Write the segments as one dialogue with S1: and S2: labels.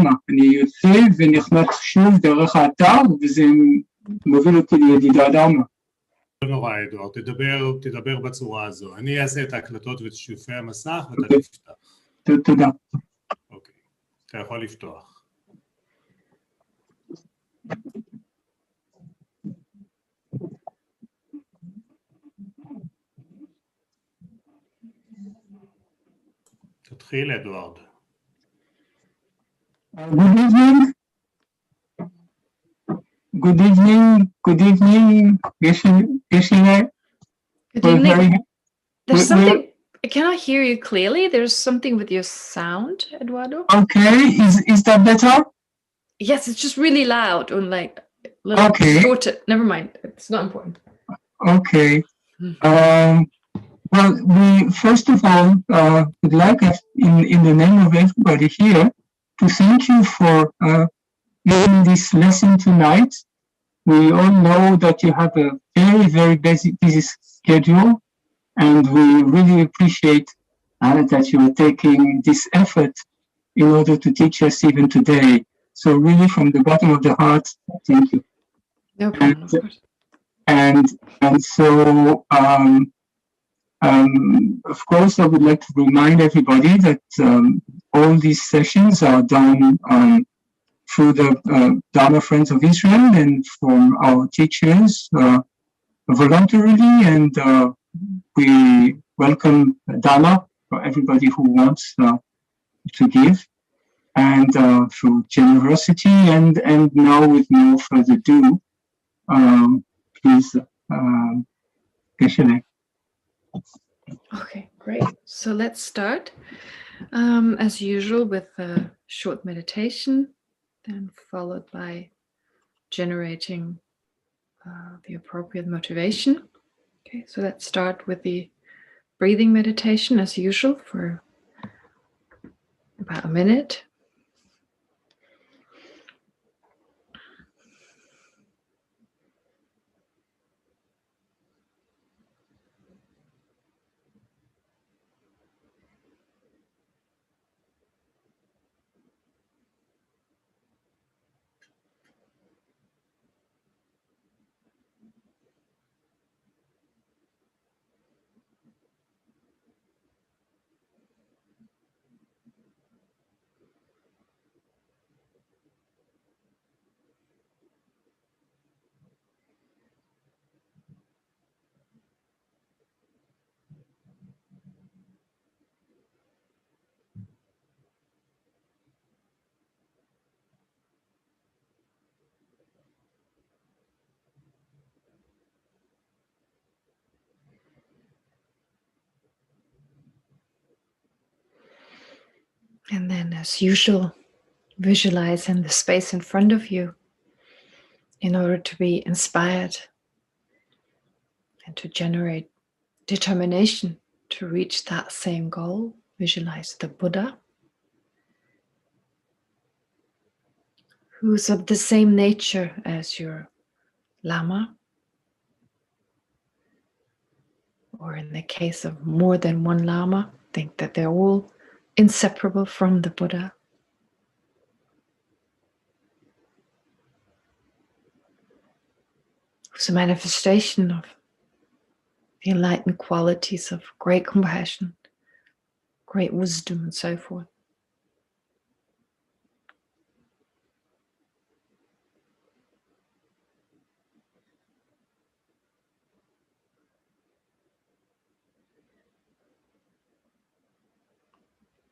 S1: למה. אני יוצא ונכנס שוב דרך האתר, וזה מוביל אותי לידידה דרמה.
S2: לא נורא, אדוארד, תדבר בצורה הזו. אני אעשה את ההקלטות ואת שיתופי המסך ואתה תפתח.
S1: תודה.
S2: אוקיי, אתה יכול לפתוח. תתחיל, אדוארד.
S1: Good evening. Good evening. Good evening. Geshe.
S3: Good evening. There's something. Can I hear you clearly? There's something with your sound, Eduardo.
S1: Okay. Is that better?
S3: Yes, it's just really loud and like a little distorted. Never mind. It's not important.
S1: Okay. Well, we first of all would like, in the name of everybody here, to thank you for giving this lesson tonight. We all know that you have a very, very busy schedule, and we really appreciate that you are taking this effort in order to teach us even today. So really, from the bottom of the heart, thank you.
S3: No problem, of course.
S1: And so, of course, I would like to remind everybody that all these sessions are done through the Dharma Friends of Israel and from our teachers voluntarily, and we welcome Dharma for everybody who wants to give, and through generosity, and now with no further ado, please, Geshe.
S3: Okay, great. So let's start, as usual, with a short meditation, then followed by generating the appropriate motivation. Okay, so let's start with the breathing meditation, as usual, for about a minute. And then, as usual, visualize in the space in front of you in order to be inspired and to generate determination to reach that same goal. Visualize the Buddha, who's of the same nature as your Lama, or in the case of more than one Lama, think that they're all inseparable from the Buddha. Who's a manifestation of the enlightened qualities of great compassion, great wisdom, and so forth.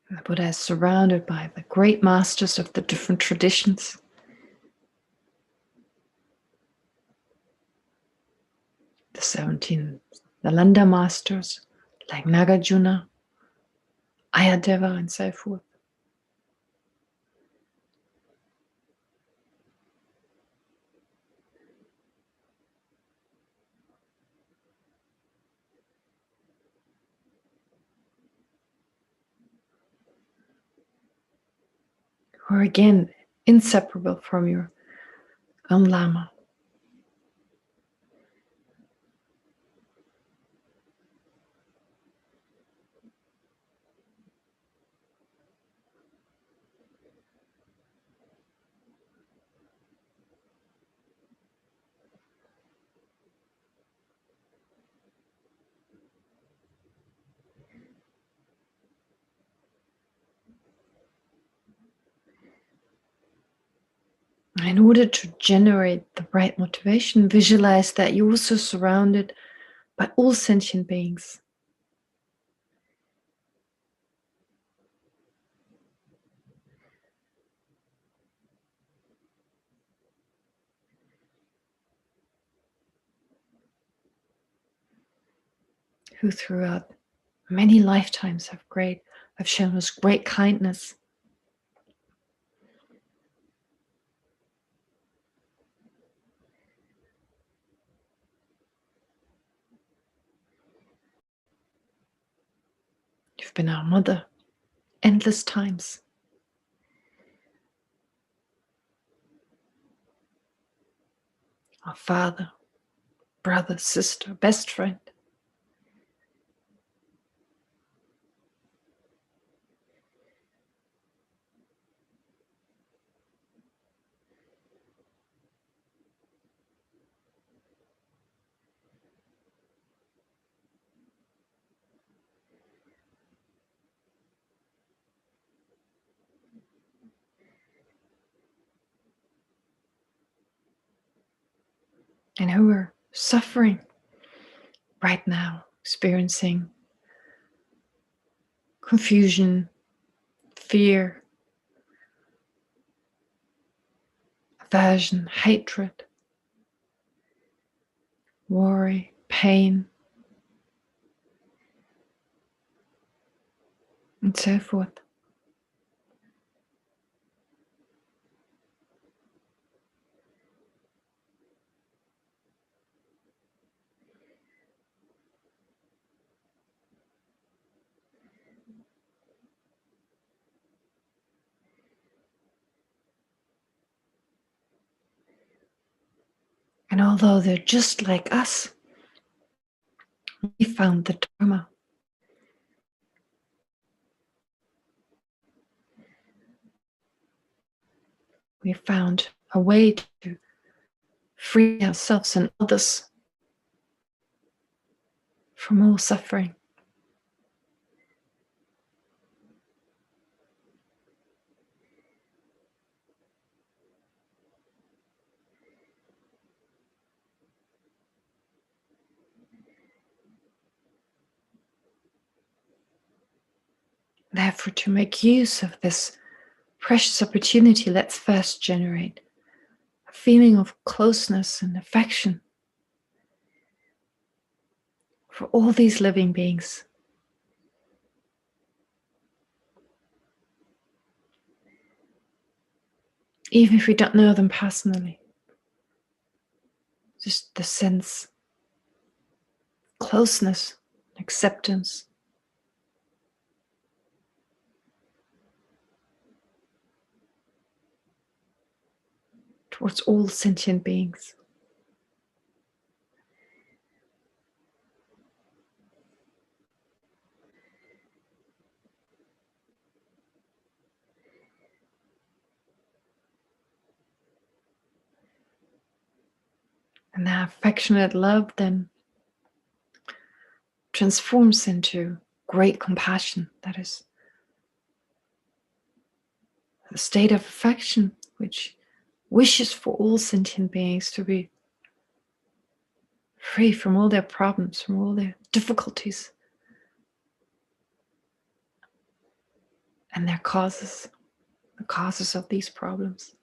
S3: The Buddha is surrounded by the great masters of the different traditions. The 17 Nalanda masters, like Nagarjuna, Ayadeva, and so forth. Who are again inseparable from your own Lama. In order to generate the right motivation, visualize that you're also surrounded by all sentient beings. Who throughout many lifetimes have shown us great kindness. You've been our mother endless times. Our father, brother, sister, best friend. And who are suffering right now, experiencing confusion, fear, aversion, hatred, worry, pain, and so forth. And although they're just like us, we found the Dharma. We found a way to free ourselves and others from all suffering. Therefore, to make use of this precious opportunity, let's first generate a feeling of closeness and affection for all these living beings. Even if we don't know them personally, just the sense of closeness, acceptance. Towards all sentient beings. And that affectionate love then transforms into great compassion. That is a state of affection which wishes for all sentient beings to be free from all their problems, from all their difficulties and their causes, the causes of these problems.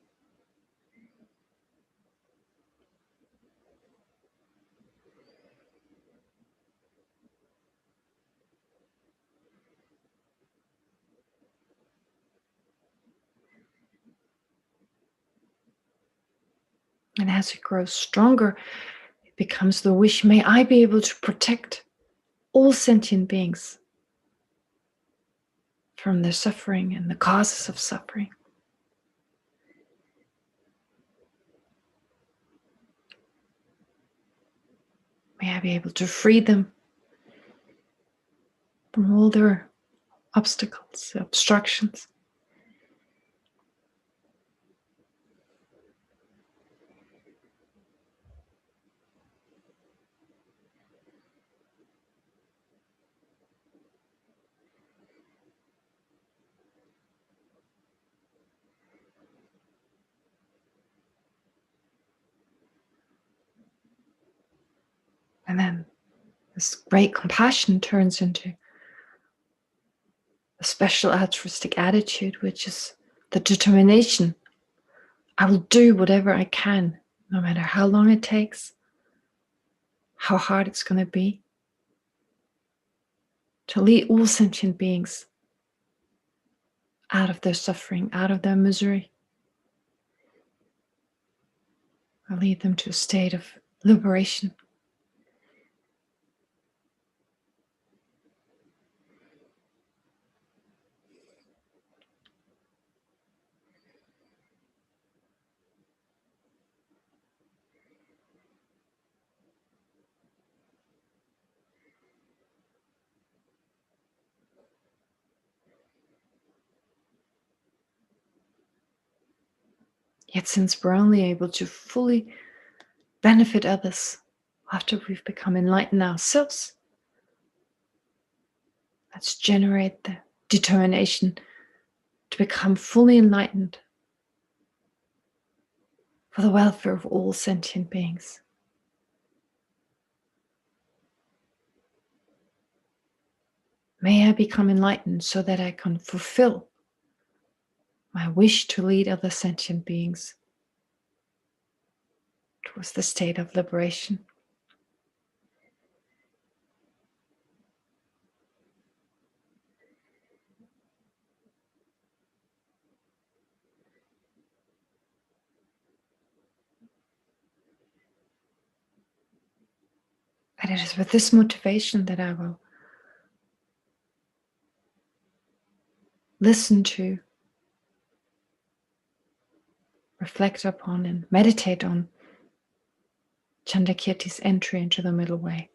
S3: And as it grows stronger, it becomes the wish, may I be able to protect all sentient beings from their suffering and the causes of suffering. May I be able to free them from all their obstacles, obstructions. And then this great compassion turns into a special altruistic attitude, which is the determination. I will do whatever I can, no matter how long it takes, how hard it's going to be, to lead all sentient beings out of their suffering, out of their misery. I lead them to a state of liberation. Yet since we're only able to fully benefit others after we've become enlightened ourselves, let's generate the determination to become fully enlightened for the welfare of all sentient beings. May I become enlightened so that I can fulfill my wish to lead other sentient beings towards the state of liberation. And it is with this motivation that I will listen to, reflect upon, and meditate on Chandrakirti's entry into the middle way.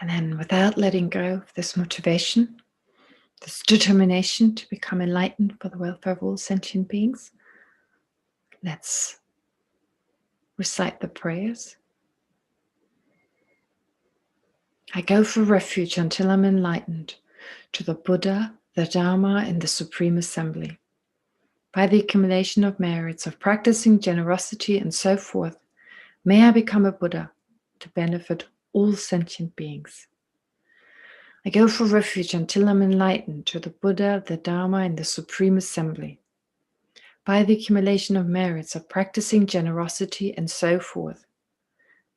S3: And then, without letting go of this motivation, this determination to become enlightened for the welfare of all sentient beings, let's recite the prayers. I go for refuge until I'm enlightened to the Buddha, the Dharma, and the Supreme Assembly. By the accumulation of merits of practicing generosity and so forth, may I become a Buddha to benefit all sentient beings. I go for refuge until I'm enlightened to the Buddha, the Dharma, and the Supreme Assembly. By the accumulation of merits of practicing generosity and so forth,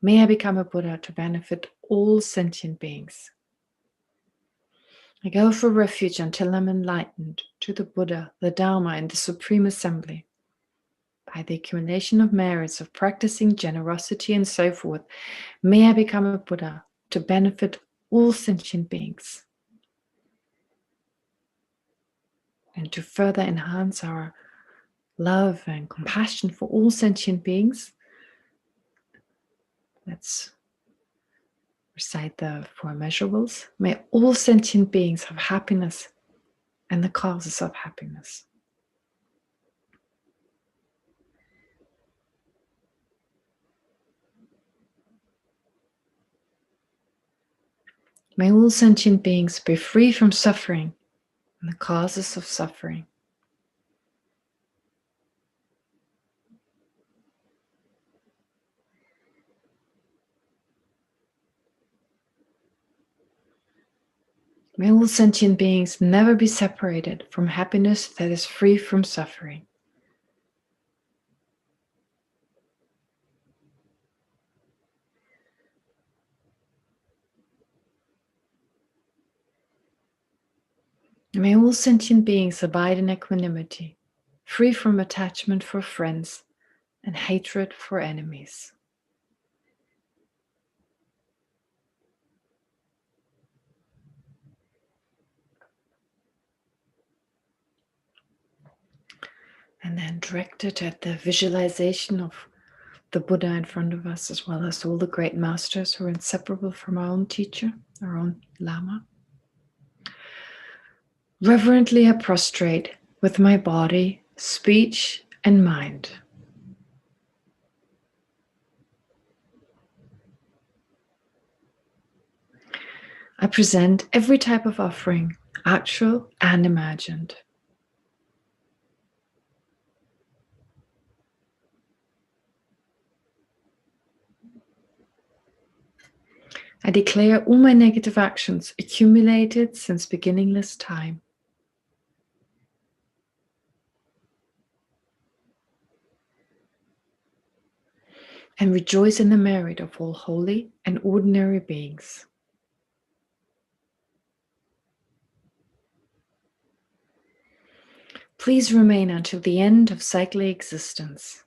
S3: may I become a Buddha to benefit all sentient beings. I go for refuge until I'm enlightened to the Buddha, the Dharma, and the Supreme Assembly. By the accumulation of merits of practicing generosity and so forth, may I become a Buddha to benefit all sentient beings. And to further enhance our love and compassion for all sentient beings, let's recite the four measurables. May all sentient beings have happiness and the causes of happiness. May all sentient beings be free from suffering and the causes of suffering. May all sentient beings never be separated from happiness that is free from suffering. May all sentient beings abide in equanimity, free from attachment for friends and hatred for enemies. And then directed at the visualization of the Buddha in front of us, as well as all the great masters who are inseparable from our own teacher, our own Lama. Reverently I prostrate with my body, speech, and mind. I present every type of offering, actual and imagined. I declare all my negative actions accumulated since beginningless time. And rejoice in the merit of all holy and ordinary beings. Please remain until the end of cyclic existence.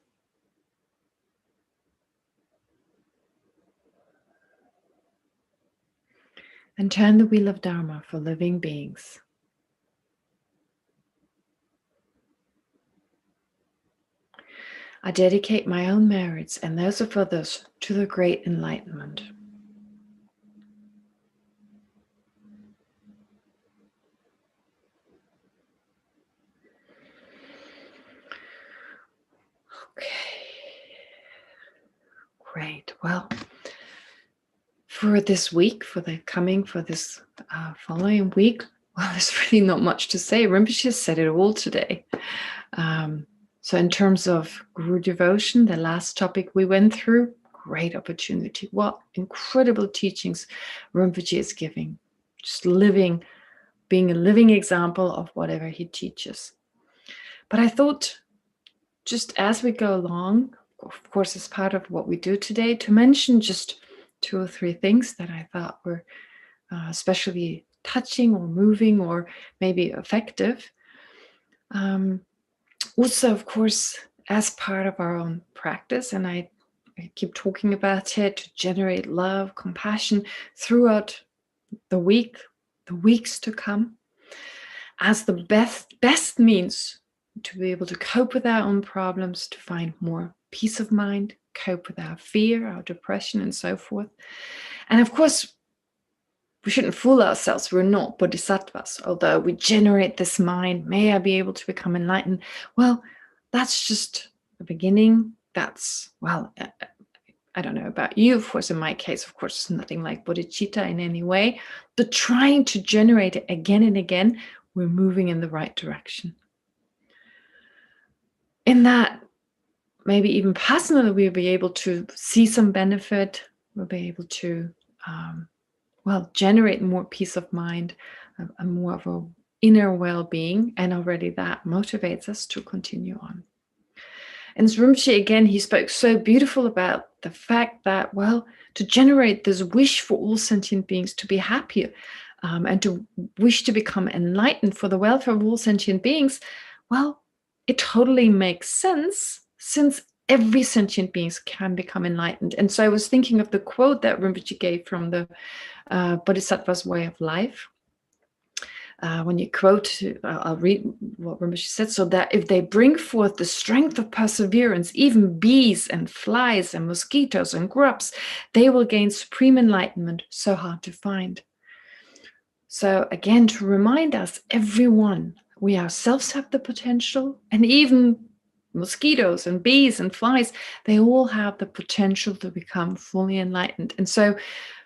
S3: And turn the wheel of Dharma for living beings. I dedicate my own merits and those of others to the great enlightenment. Okay. Great. Well, for this week, for this following week, well, there's really not much to say. Rinpoche said it all today. So in terms of Guru devotion, the last topic we went through, great opportunity. What incredible teachings Rinpoche is giving. Just living, being a living example of whatever he teaches. But I thought, just as we go along, of course, as part of what we do today, to mention just 2 or 3 things that I thought were especially touching or moving or maybe effective. Also, of course, as part of our own practice, and I keep talking about it, to generate love, compassion throughout the week, the weeks to come, as the best means to be able to cope with our own problems, to find more peace of mind, cope with our fear, our depression, and so forth. And of course, we shouldn't fool ourselves. We're not bodhisattvas, although we generate this mind. May I be able to become enlightened? Well, that's just the beginning. That's, well, I don't know about you. Of course, in my case, of course, it's nothing like bodhicitta in any way. But trying to generate it again and again, we're moving in the right direction. In that, maybe even personally, we'll be able to see some benefit. We'll be able to, generate more peace of mind, a more of an inner well-being, and already that motivates us to continue on. And Rinpoche, again, he spoke so beautiful about the fact that, well, to generate this wish for all sentient beings to be happier and to wish to become enlightened for the welfare of all sentient beings, well, it totally makes sense since every sentient beings can become enlightened. And so I was thinking of the quote that Rinpoche gave from the Bodhisattva's Way of Life. When you quote, I'll read what Rinpoche said, so that if they bring forth the strength of perseverance, even bees and flies and mosquitoes and grubs, they will gain supreme enlightenment so hard to find. So again, to remind us, everyone, we ourselves have the potential, and even mosquitoes and bees and flies, they all have the potential to become fully enlightened. And so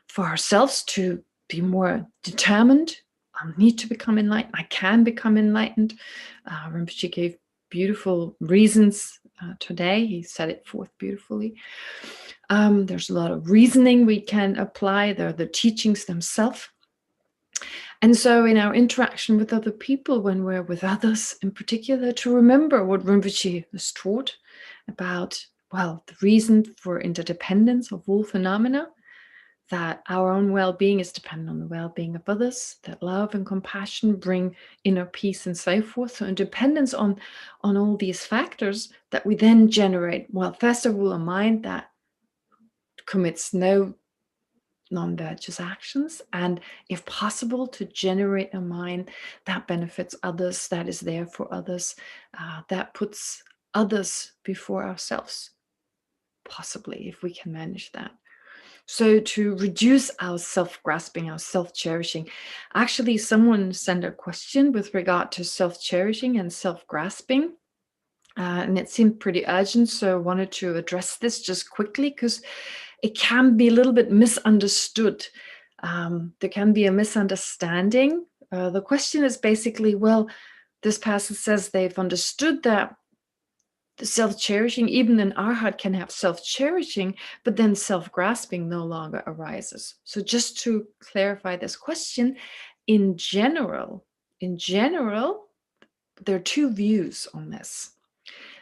S3: for ourselves to be more determined, I need to become enlightened. I can become enlightened. Rinpoche gave beautiful reasons today. He set it forth beautifully. There's a lot of reasoning we can apply. There are the teachings themselves. And so in our interaction with other people, when we're with others in particular, to remember what Rinpoche has taught about, well, the reason for interdependence of all phenomena, that our own well-being is dependent on the well-being of others, that love and compassion bring inner peace and so forth. So in dependence on all these factors, that we then generate, well, first of all, a mind that commits no non-virtuous actions, and if possible, to generate a mind that benefits others, that is there for others, that puts others before ourselves, possibly, if we can manage that. So to reduce our self-grasping, our self-cherishing. Actually, someone sent a question with regard to self-cherishing and self-grasping, and it seemed pretty urgent, so I wanted to address this just quickly because it can be a little bit misunderstood. There can be a misunderstanding. The question is basically, well, this person says they've understood that the self-cherishing, even an arhat can have self-cherishing, but then self-grasping no longer arises. So just to clarify this question, in general, there are two views on this.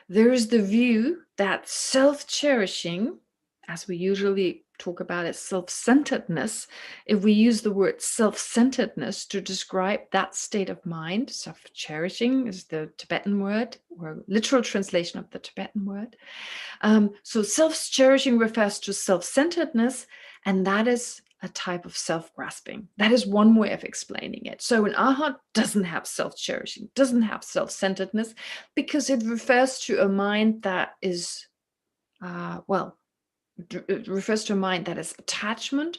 S3: There is the view that self-cherishing, as we usually talk about it, self-centeredness, if we use the word self-centeredness to describe that state of mind, self-cherishing is the Tibetan word, or literal translation of the Tibetan word. So self-cherishing refers to self-centeredness, and that is a type of self-grasping. That is one way of explaining it. So an arhat doesn't have self-cherishing, doesn't have self-centeredness, because it refers to a mind that is, it refers to a mind that is attachment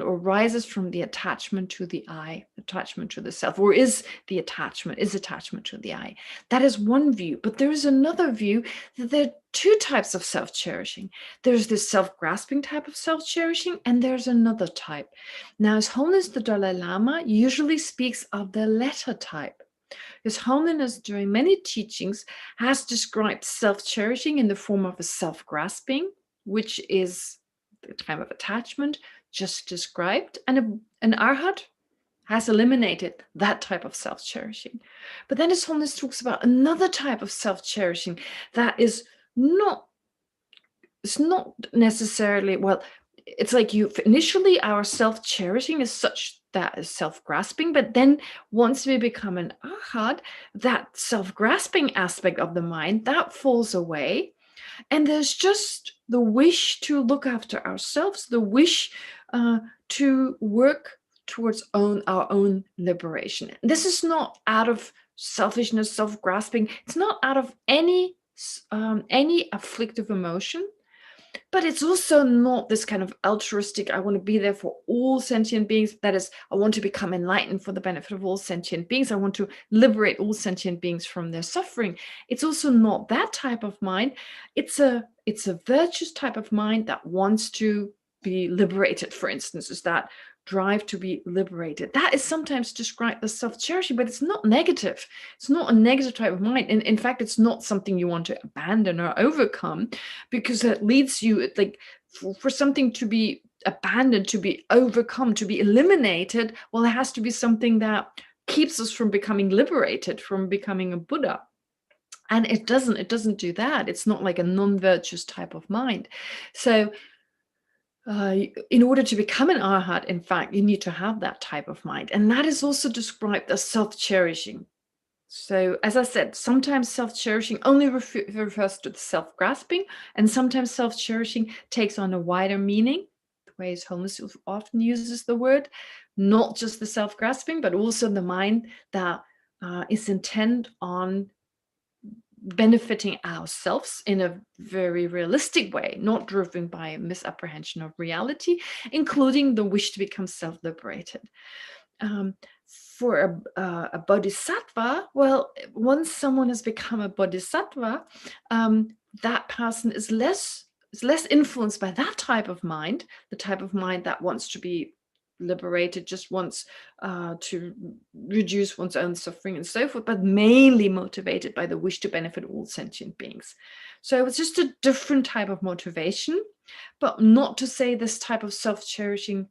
S3: or rises from the attachment to the I, attachment to the self, or is attachment to the I. That is one view. But there is another view that there are two types of self-cherishing. There's this self-grasping type of self-cherishing, and there's another type. Now, His Holiness the Dalai Lama usually speaks of the latter type. His Holiness, during many teachings, has described self-cherishing in the form of a self-grasping, which is the type of attachment just described, and an arhat has eliminated that type of self-cherishing. But then His Holiness talks about another type of self-cherishing that is not necessarily, well, it's like initially our self-cherishing is such that is self-grasping, but then once we become an arhat, that self-grasping aspect of the mind, that falls away. And there's just the wish to look after ourselves, the wish to work towards our own liberation. This is not out of selfishness, self-grasping. It's not out of any afflictive emotion. But it's also not this kind of altruistic, I want to be there for all sentient beings. That is, I want to become enlightened for the benefit of all sentient beings. I want to liberate all sentient beings from their suffering. It's also not that type of mind. It's a virtuous type of mind that wants to be liberated, for instance, is that drive to be liberated. That is sometimes described as self-cherishing, but it's not negative. It's not a negative type of mind. And in fact, it's not something you want to abandon or overcome, because it leads you, like, for something to be abandoned, to be overcome, to be eliminated, well, it has to be something that keeps us from becoming liberated, from becoming a Buddha. And it doesn't do that. It's not like a non-virtuous type of mind. So in order to become an arhat, in fact, you need to have that type of mind. And that is also described as self-cherishing. So, as I said, sometimes self-cherishing only refers to the self-grasping, and sometimes self-cherishing takes on a wider meaning, the way His Holiness often uses the word, not just the self-grasping, but also the mind that is intent on benefiting ourselves in a very realistic way, not driven by a misapprehension of reality, including the wish to become self-liberated. For a bodhisattva, well, once someone has become a bodhisattva, that person is less influenced by that type of mind, the type of mind that wants to be liberated, just wants to reduce one's own suffering and so forth, but mainly motivated by the wish to benefit all sentient beings. So it's just a different type of motivation, but not to say this type of self-cherishing,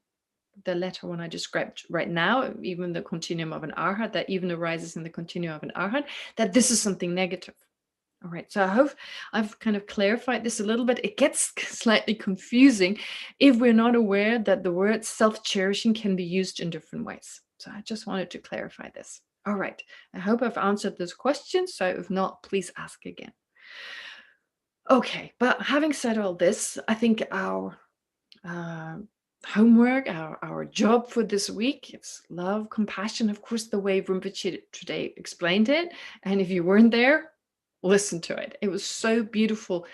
S3: the latter one I described right now, even the continuum of an arhat, that even arises in the continuum of an arhat, that this is something negative. All right, so I hope I've kind of clarified this a little bit. It gets slightly confusing if we're not aware that the word self-cherishing can be used in different ways. So I just wanted to clarify this. All right, I hope I've answered this question. So if not, please ask again. Okay, but having said all this, I think our homework, our job for this week, it's love, compassion, of course, the way Rinpoche today explained it. And if you weren't there, listen to it. It was so beautiful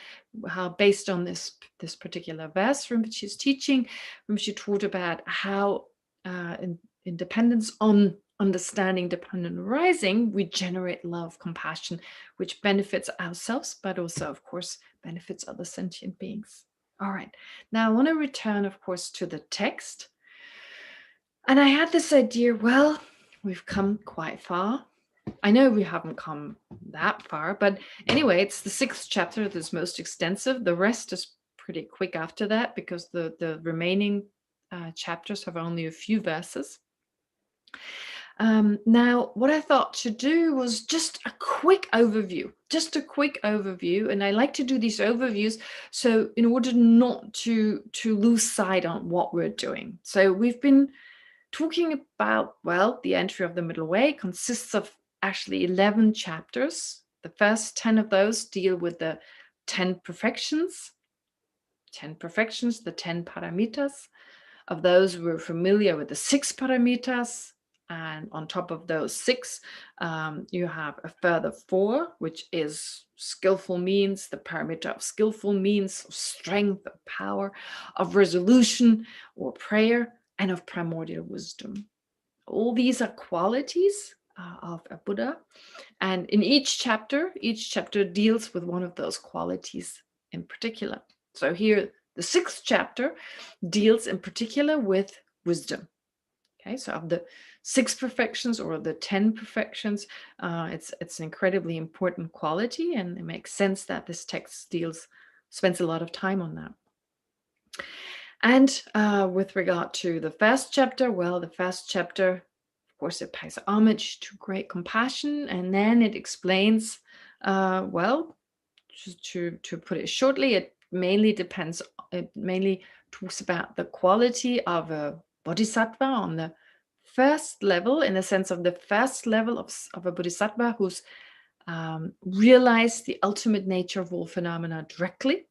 S3: how, based on this particular verse, Rinpoche's teaching, Rinpoche taught about how in dependence on understanding dependent arising, we generate love, compassion, which benefits ourselves, but also, of course, benefits other sentient beings. All right, now I want to return, of course, to the text. And I had this idea, well, we've come quite far. I know we haven't come that far, but anyway, it's the 6th chapter that's most extensive. The rest is pretty quick after that because the remaining chapters have only a few verses. Now, what I thought to do was just a quick overview, and I like to do these overviews so in order not to lose sight on what we're doing. So we've been talking about, well, the entry of the middle way consists of actually 11 chapters. The first 10 of those deal with the 10 perfections, the 10 paramitas. Of those, we're familiar with the 6 paramitas. And on top of those 6, you have a further 4, which is skillful means, the paramita of skillful means, of strength, of power, of resolution or prayer, and of primordial wisdom. All these are qualities of a Buddha. And in each chapter deals with one of those qualities in particular. So here, the 6th chapter deals in particular with wisdom. Okay, so of the 6 perfections or the 10 perfections, it's an incredibly important quality, and it makes sense that this text spends a lot of time on that. And with regard to the first chapter, well, the first chapter, of course, it pays homage to great compassion, and then it explains, well, to put it shortly, it mainly talks about the quality of a bodhisattva on the first level, in the sense of the first level of a bodhisattva who's realized the ultimate nature of all phenomena directly,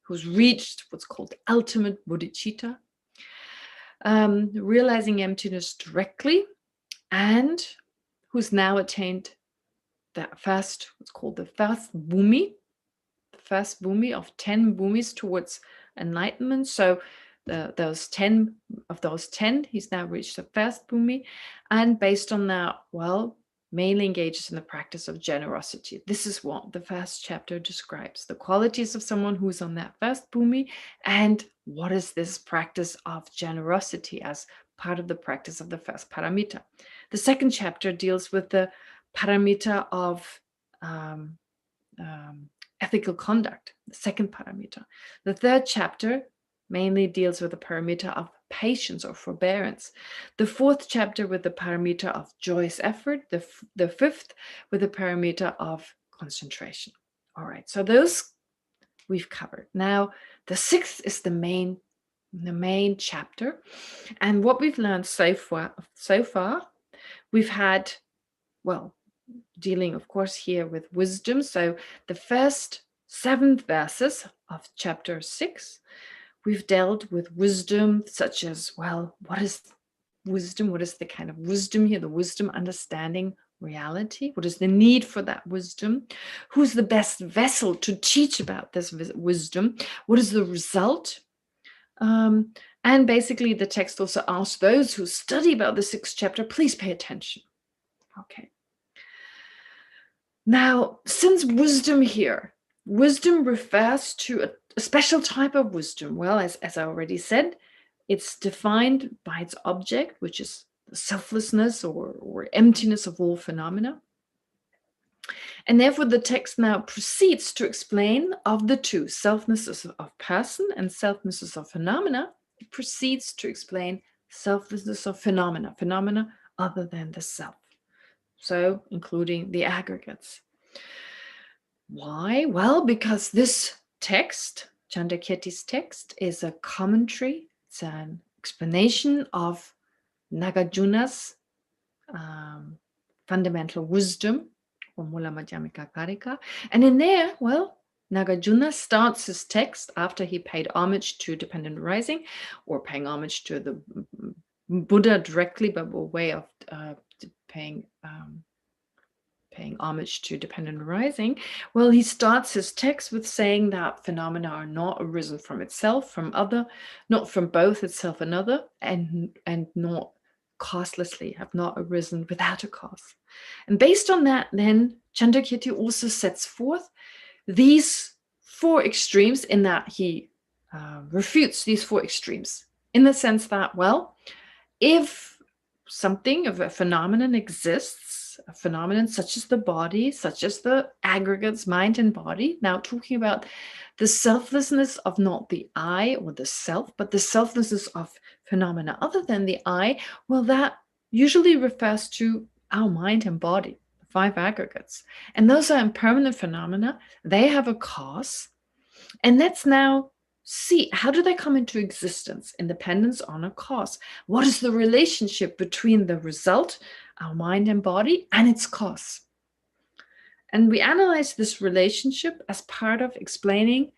S3: who's reached what's called the ultimate bodhicitta, realizing emptiness directly, and who's now attained that first, what's called the first bhumi, of 10 bhumis towards enlightenment. So those 10, he's now reached the first bhumi, and based on that, well, mainly engages in the practice of generosity. This is what the first chapter describes, the qualities of someone who's on that first bhumi, and what is this practice of generosity as part of the practice of the first paramita. The second chapter deals with the paramita of ethical conduct, the second paramita. The third chapter mainly deals with the paramita of patience or forbearance. The fourth chapter with the paramita of joyous effort. The fifth with the paramita of concentration. All right, so those we've covered. Now, the sixth is the main chapter. And what we've learned so far, we've had, well, dealing, of course, here with wisdom. So the first 7 verses of chapter 6, we've dealt with wisdom, such as, well, what is wisdom? What is the kind of wisdom here? The wisdom understanding reality. What is the need for that wisdom? Who's the best vessel to teach about this wisdom? What is the result? And basically, the text also asks those who study about the 6th chapter, please pay attention. Okay. Now, since wisdom refers to a special type of wisdom, well, as I already said, it's defined by its object, which is the selflessness or emptiness of all phenomena. And therefore, the text now proceeds to explain of the two, selflessness of person and selflessness of phenomena. It proceeds to explain selflessness of phenomena other than the self. So, including the aggregates. Why? Well, because this text, Chandrakirti's text, is a commentary. It's an explanation of Nagarjuna's fundamental wisdom, or Mula Madhyamika Karika. And in there, well, Nagarjuna starts his text after he paid homage to dependent arising, or paying homage to the Buddha directly, but by way of paying homage to dependent arising. Well, he starts his text with saying that phenomena are not arisen from itself, from other, not from both itself and other, and not causelessly, have not arisen without a cause. And based on that, then Chandrakirti also sets forth these 4 extremes, in that he refutes these 4 extremes, in the sense that, well, if something of a phenomenon exists, a phenomenon such as the body, such as the aggregates, mind and body, now talking about the selflessness of not the I or the self, but the selflessness of phenomena other than the I, well, that usually refers to our mind and body, the 5 aggregates. And those are impermanent phenomena. They have a cause. And let's now see, how do they come into existence? Independence on a cause. What is the relationship between the result, our mind and body, and its cause? And we analyze this relationship as part of explaining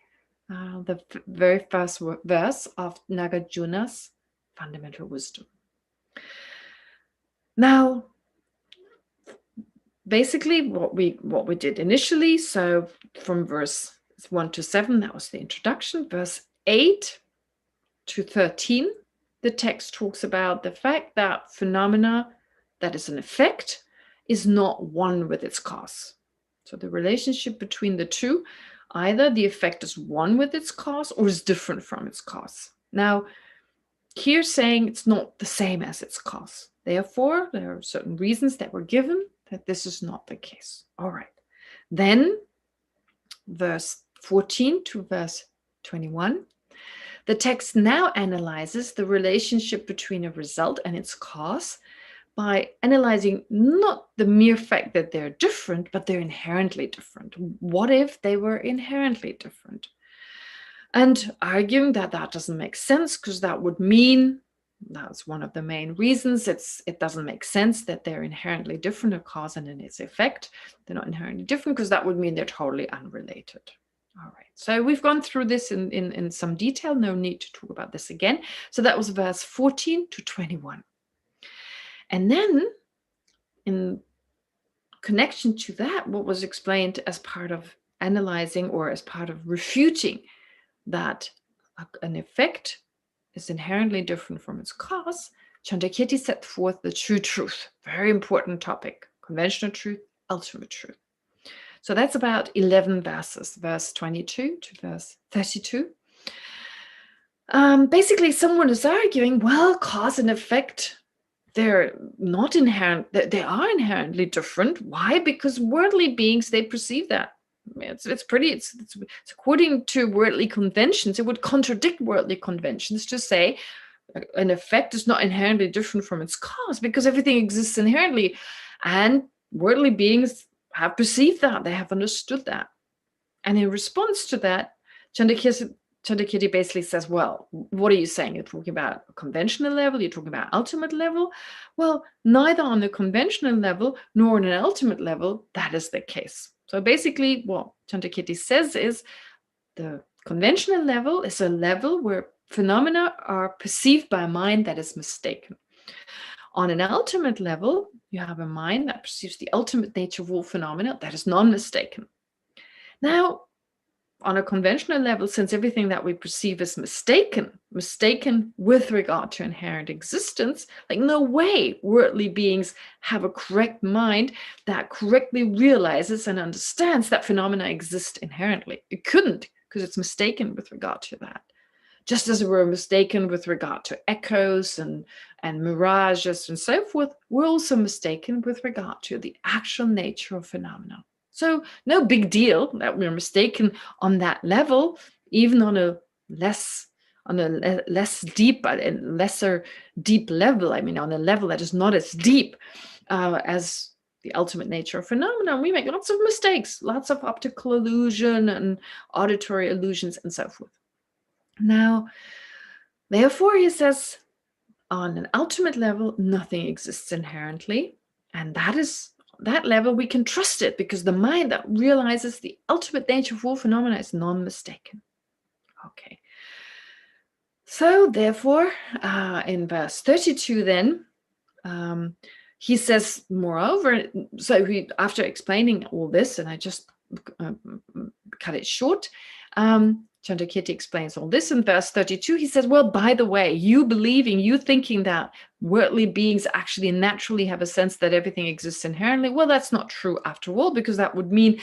S3: the very first verse of Nagarjuna's fundamental wisdom. Now, basically what we did initially, so from verse 1 to 7, that was the introduction. Verse 8 to 13, the text talks about the fact that phenomena that is an effect is not one with its cause. So the relationship between the two, either the effect is one with its cause or is different from its cause. Now, here saying it's not the same as its cause. Therefore, there are certain reasons that were given that this is not the case. All right. Then, verse 14 to verse 21, the text now analyzes the relationship between a result and its cause by analyzing not the mere fact that they're different, but they're inherently different. What if they were inherently different? And arguing that that doesn't make sense, because that would mean, that's one of the main reasons, it doesn't make sense that they're inherently different, a cause and its effect. They're not inherently different because that would mean they're totally unrelated. All right, so we've gone through this in some detail. No need to talk about this again. So that was verse 14 to 21. And then in connection to that, what was explained as part of analyzing or as part of refuting that an effect is inherently different from its cause, Chandrakirti set forth the true truth. Very important topic. Conventional truth, ultimate truth. So that's about 11 verses, verse 22 to verse 32. Basically, someone is arguing, well, cause and effect, they're not inherent, they are inherently different. Why? Because worldly beings, they perceive that. It's according to worldly conventions, it would contradict worldly conventions to say an effect is not inherently different from its cause, because everything exists inherently. And worldly beings have perceived that, they have understood that. And in response to that, Chandrakirti basically says, well, what are you saying? You're talking about a conventional level, you're talking about ultimate level? Well, neither on the conventional level nor on an ultimate level, that is the case. So basically what Chandrakirti says is the conventional level is a level where phenomena are perceived by a mind that is mistaken. On an ultimate level, you have a mind that perceives the ultimate nature of all phenomena that is non-mistaken. Now, on a conventional level, since everything that we perceive is mistaken with regard to inherent existence, like no way worldly beings have a correct mind that correctly realizes and understands that phenomena exist inherently. It couldn't, because it's mistaken with regard to that. Just as we're mistaken with regard to echoes and mirages and so forth, we're also mistaken with regard to the actual nature of phenomena. So no big deal that we're mistaken on that level, even on a lesser deep level. I mean, on a level that is not as deep as the ultimate nature of phenomena. We make lots of mistakes, lots of optical illusion and auditory illusions and so forth. Now, therefore, he says, on an ultimate level, nothing exists inherently, and that level we can trust it, because the mind that realizes the ultimate nature of all phenomena is non-mistaken. Okay. So therefore, in verse 32 then, he says, moreover, so after explaining all this, and I just cut it short, Chandrakirti explains all this in verse 32. He says, well, by the way, you thinking that worldly beings actually naturally have a sense that everything exists inherently, well, that's not true after all, because that would mean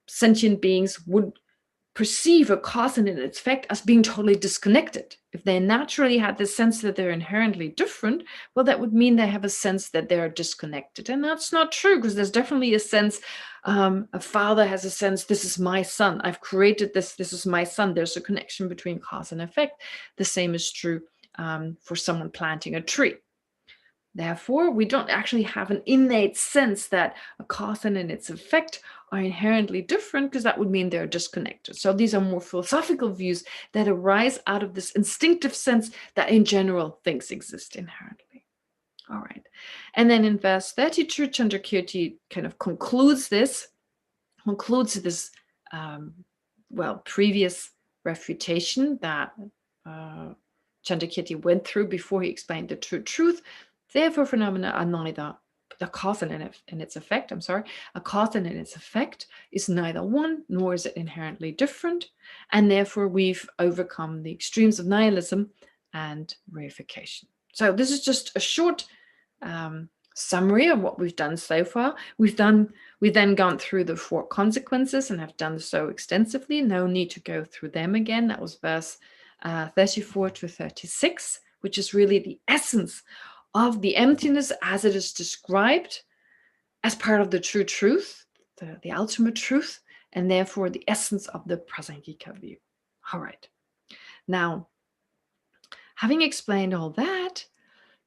S3: sentient beings would perceive a cause and its effect as being totally disconnected. If they naturally had the sense that they're inherently different, well, that would mean they have a sense that they're disconnected. And that's not true, because there's definitely a sense, a father has a sense, this is my son, I've created this, this is my son. There's a connection between cause and effect. The same is true for someone planting a tree. Therefore, we don't actually have an innate sense that a cause and its effect are inherently different, because that would mean they're disconnected. So these are more philosophical views that arise out of this instinctive sense that in general things exist inherently. All right. And then in verse 32, Chandrakirti kind of concludes this previous refutation that Chandrakirti went through before he explained the true truth. Therefore, phenomena are neither the cause and its effect. A cause and its effect is neither one nor is it inherently different, and therefore we've overcome the extremes of nihilism and reification. So this is just a short summary of what we've done so far. We've then gone through the 4 consequences and have done so extensively. No need to go through them again. That was verse 34 to 36, which is really the essence of the emptiness as it is described as part of the true truth, the ultimate truth, and therefore the essence of the Prasangika view. All right. Now, having explained all that,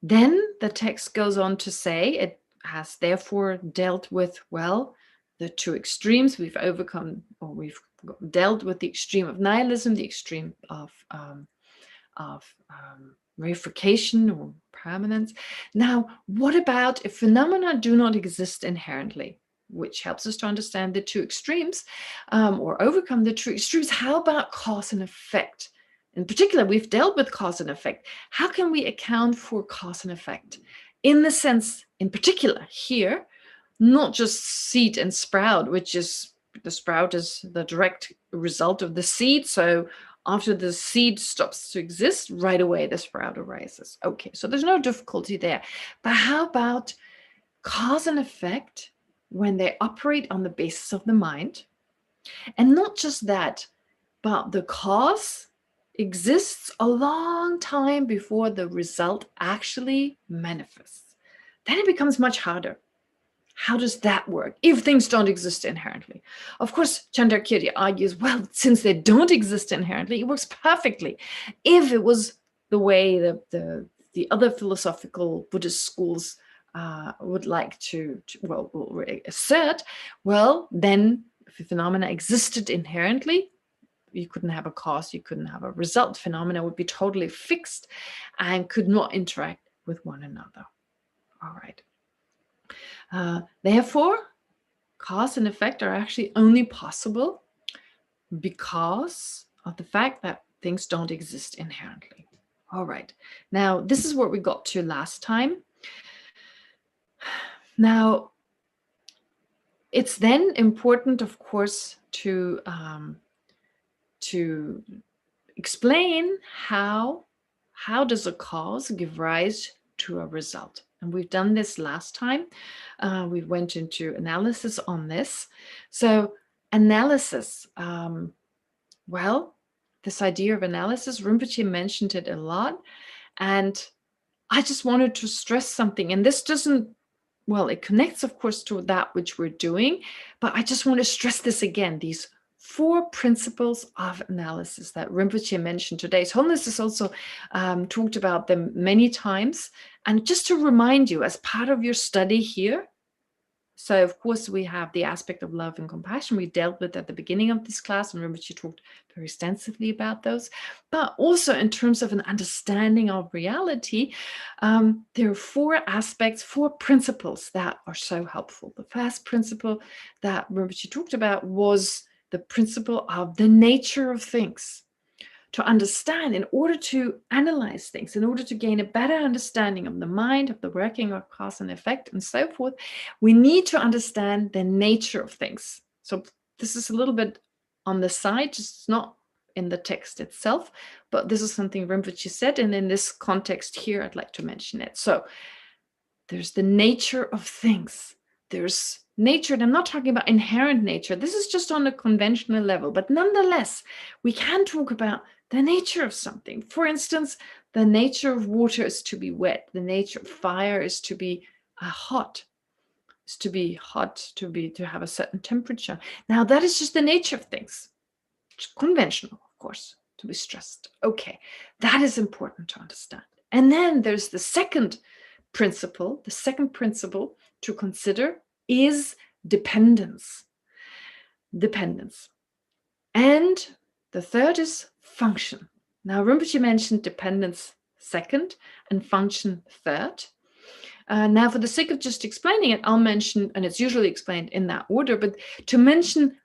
S3: then the text goes on to say it has therefore dealt with, the 2 extremes. We've overcome, or we've dealt with the extreme of nihilism, the extreme of reification or permanence. Now, what about if phenomena do not exist inherently, which helps us to understand the 2 extremes or overcome the 2 extremes? How about cause and effect? In particular, we've dealt with cause and effect. How can we account for cause and effect? In the sense, in particular here, not just seed and sprout, which is, the sprout is the direct result of the seed. So after the seed stops to exist, right away the sprout arises. Okay, so there's no difficulty there. But how about cause and effect when they operate on the basis of the mind? And not just that, but the cause exists a long time before the result actually manifests. Then it becomes much harder. How does that work if things don't exist inherently? Of course, Chandrakirti argues, since they don't exist inherently, it works perfectly. If it was the way the other philosophical Buddhist schools would like to assert, then if a phenomena existed inherently, you couldn't have a cause, you couldn't have a result. Phenomena would be totally fixed and could not interact with one another. All right. Therefore, cause and effect are actually only possible because of the fact that things don't exist inherently. All right. Now, this is what we got to last time. Now, it's then important, of course, to explain how does a cause give rise to a result. And we've done this last time. We went into analysis on this. So analysis, this idea of analysis, Rinpoche mentioned it a lot. And I just wanted to stress something. And this doesn't, it connects, of course, to that which we're doing. But I just want to stress this again, these 4 principles of analysis that Rinpoche mentioned today. His Holiness has also talked about them many times. And just to remind you, as part of your study here, so of course we have the aspect of love and compassion we dealt with at the beginning of this class, and Rinpoche talked very extensively about those. But also in terms of an understanding of reality, there are 4 aspects, 4 principles that are so helpful. The first principle that Rinpoche talked about was the principle of the nature of things. To understand, in order to analyze things, in order to gain a better understanding of the mind, of the working of cause and effect, and so forth, we need to understand the nature of things. So this is a little bit on the side, just not in the text itself, but this is something Rinpoche said, and in this context here, I'd like to mention it. So there's the nature of things. there's nature, and I'm not talking about inherent nature. This is just on a conventional level, but nonetheless, we can talk about the nature of something. For instance, the nature of water is to be wet. The nature of fire is to be hot. Is to be hot, to have a certain temperature. Now, that is just the nature of things. It's conventional, of course, to be stressed. Okay, that is important to understand. And then there's the second principle. The second principle to consider is dependence. Dependence. And the third is function. Now, Rinpoche mentioned dependence second and function third. Now, for the sake of just explaining it, I'll mention, and it's usually explained in that order, but to mention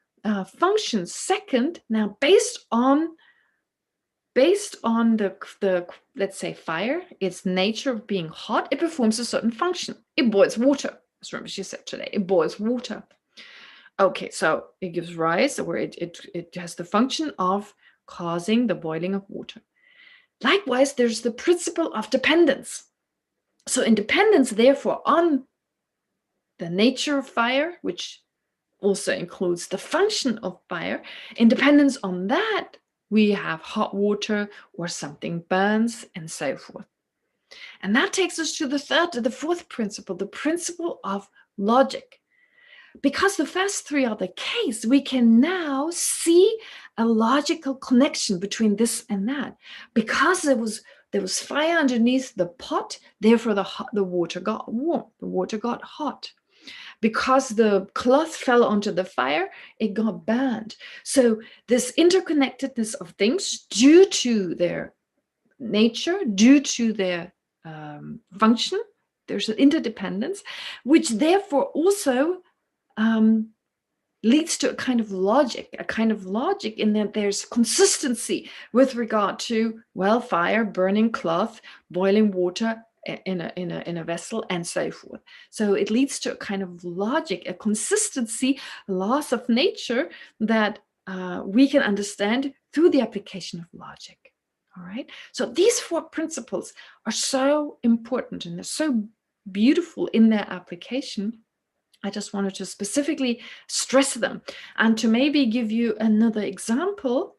S3: function second, now based on the let's say fire, its nature of being hot, it performs a certain function. It boils water, as Rinpoche said today. It boils water. Okay, so it gives rise, or it has the function of causing the boiling of water. Likewise, there's the principle of dependence. So independence, therefore, on the nature of fire, which also includes the function of fire, independence on that, we have hot water or something burns and so forth. And that takes us to the fourth principle, the principle of logic. Because the first three are the case, we can now see a logical connection between this and that. Because there was fire underneath the pot, therefore the water got warm, the water got hot. Because the cloth fell onto the fire, it got burned. So this interconnectedness of things, due to their nature, due to their function, there's an interdependence, which therefore also leads to a kind of logic in that there's consistency with regard to, well, fire, burning cloth, boiling water in a vessel, and so forth. So it leads to a kind of logic, a consistency, laws of nature that we can understand through the application of logic. All right. So these four principles are so important and they're so beautiful in their application. I just wanted to specifically stress them and to maybe give you another example.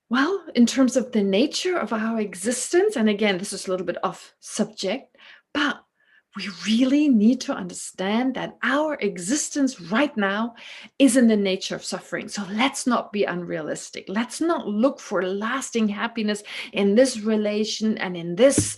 S3: Well, in terms of the nature of our existence, and again, this is a little bit off subject, but we really need to understand that our existence right now is in the nature of suffering. So let's not be unrealistic. Let's not look for lasting happiness in this relation and in this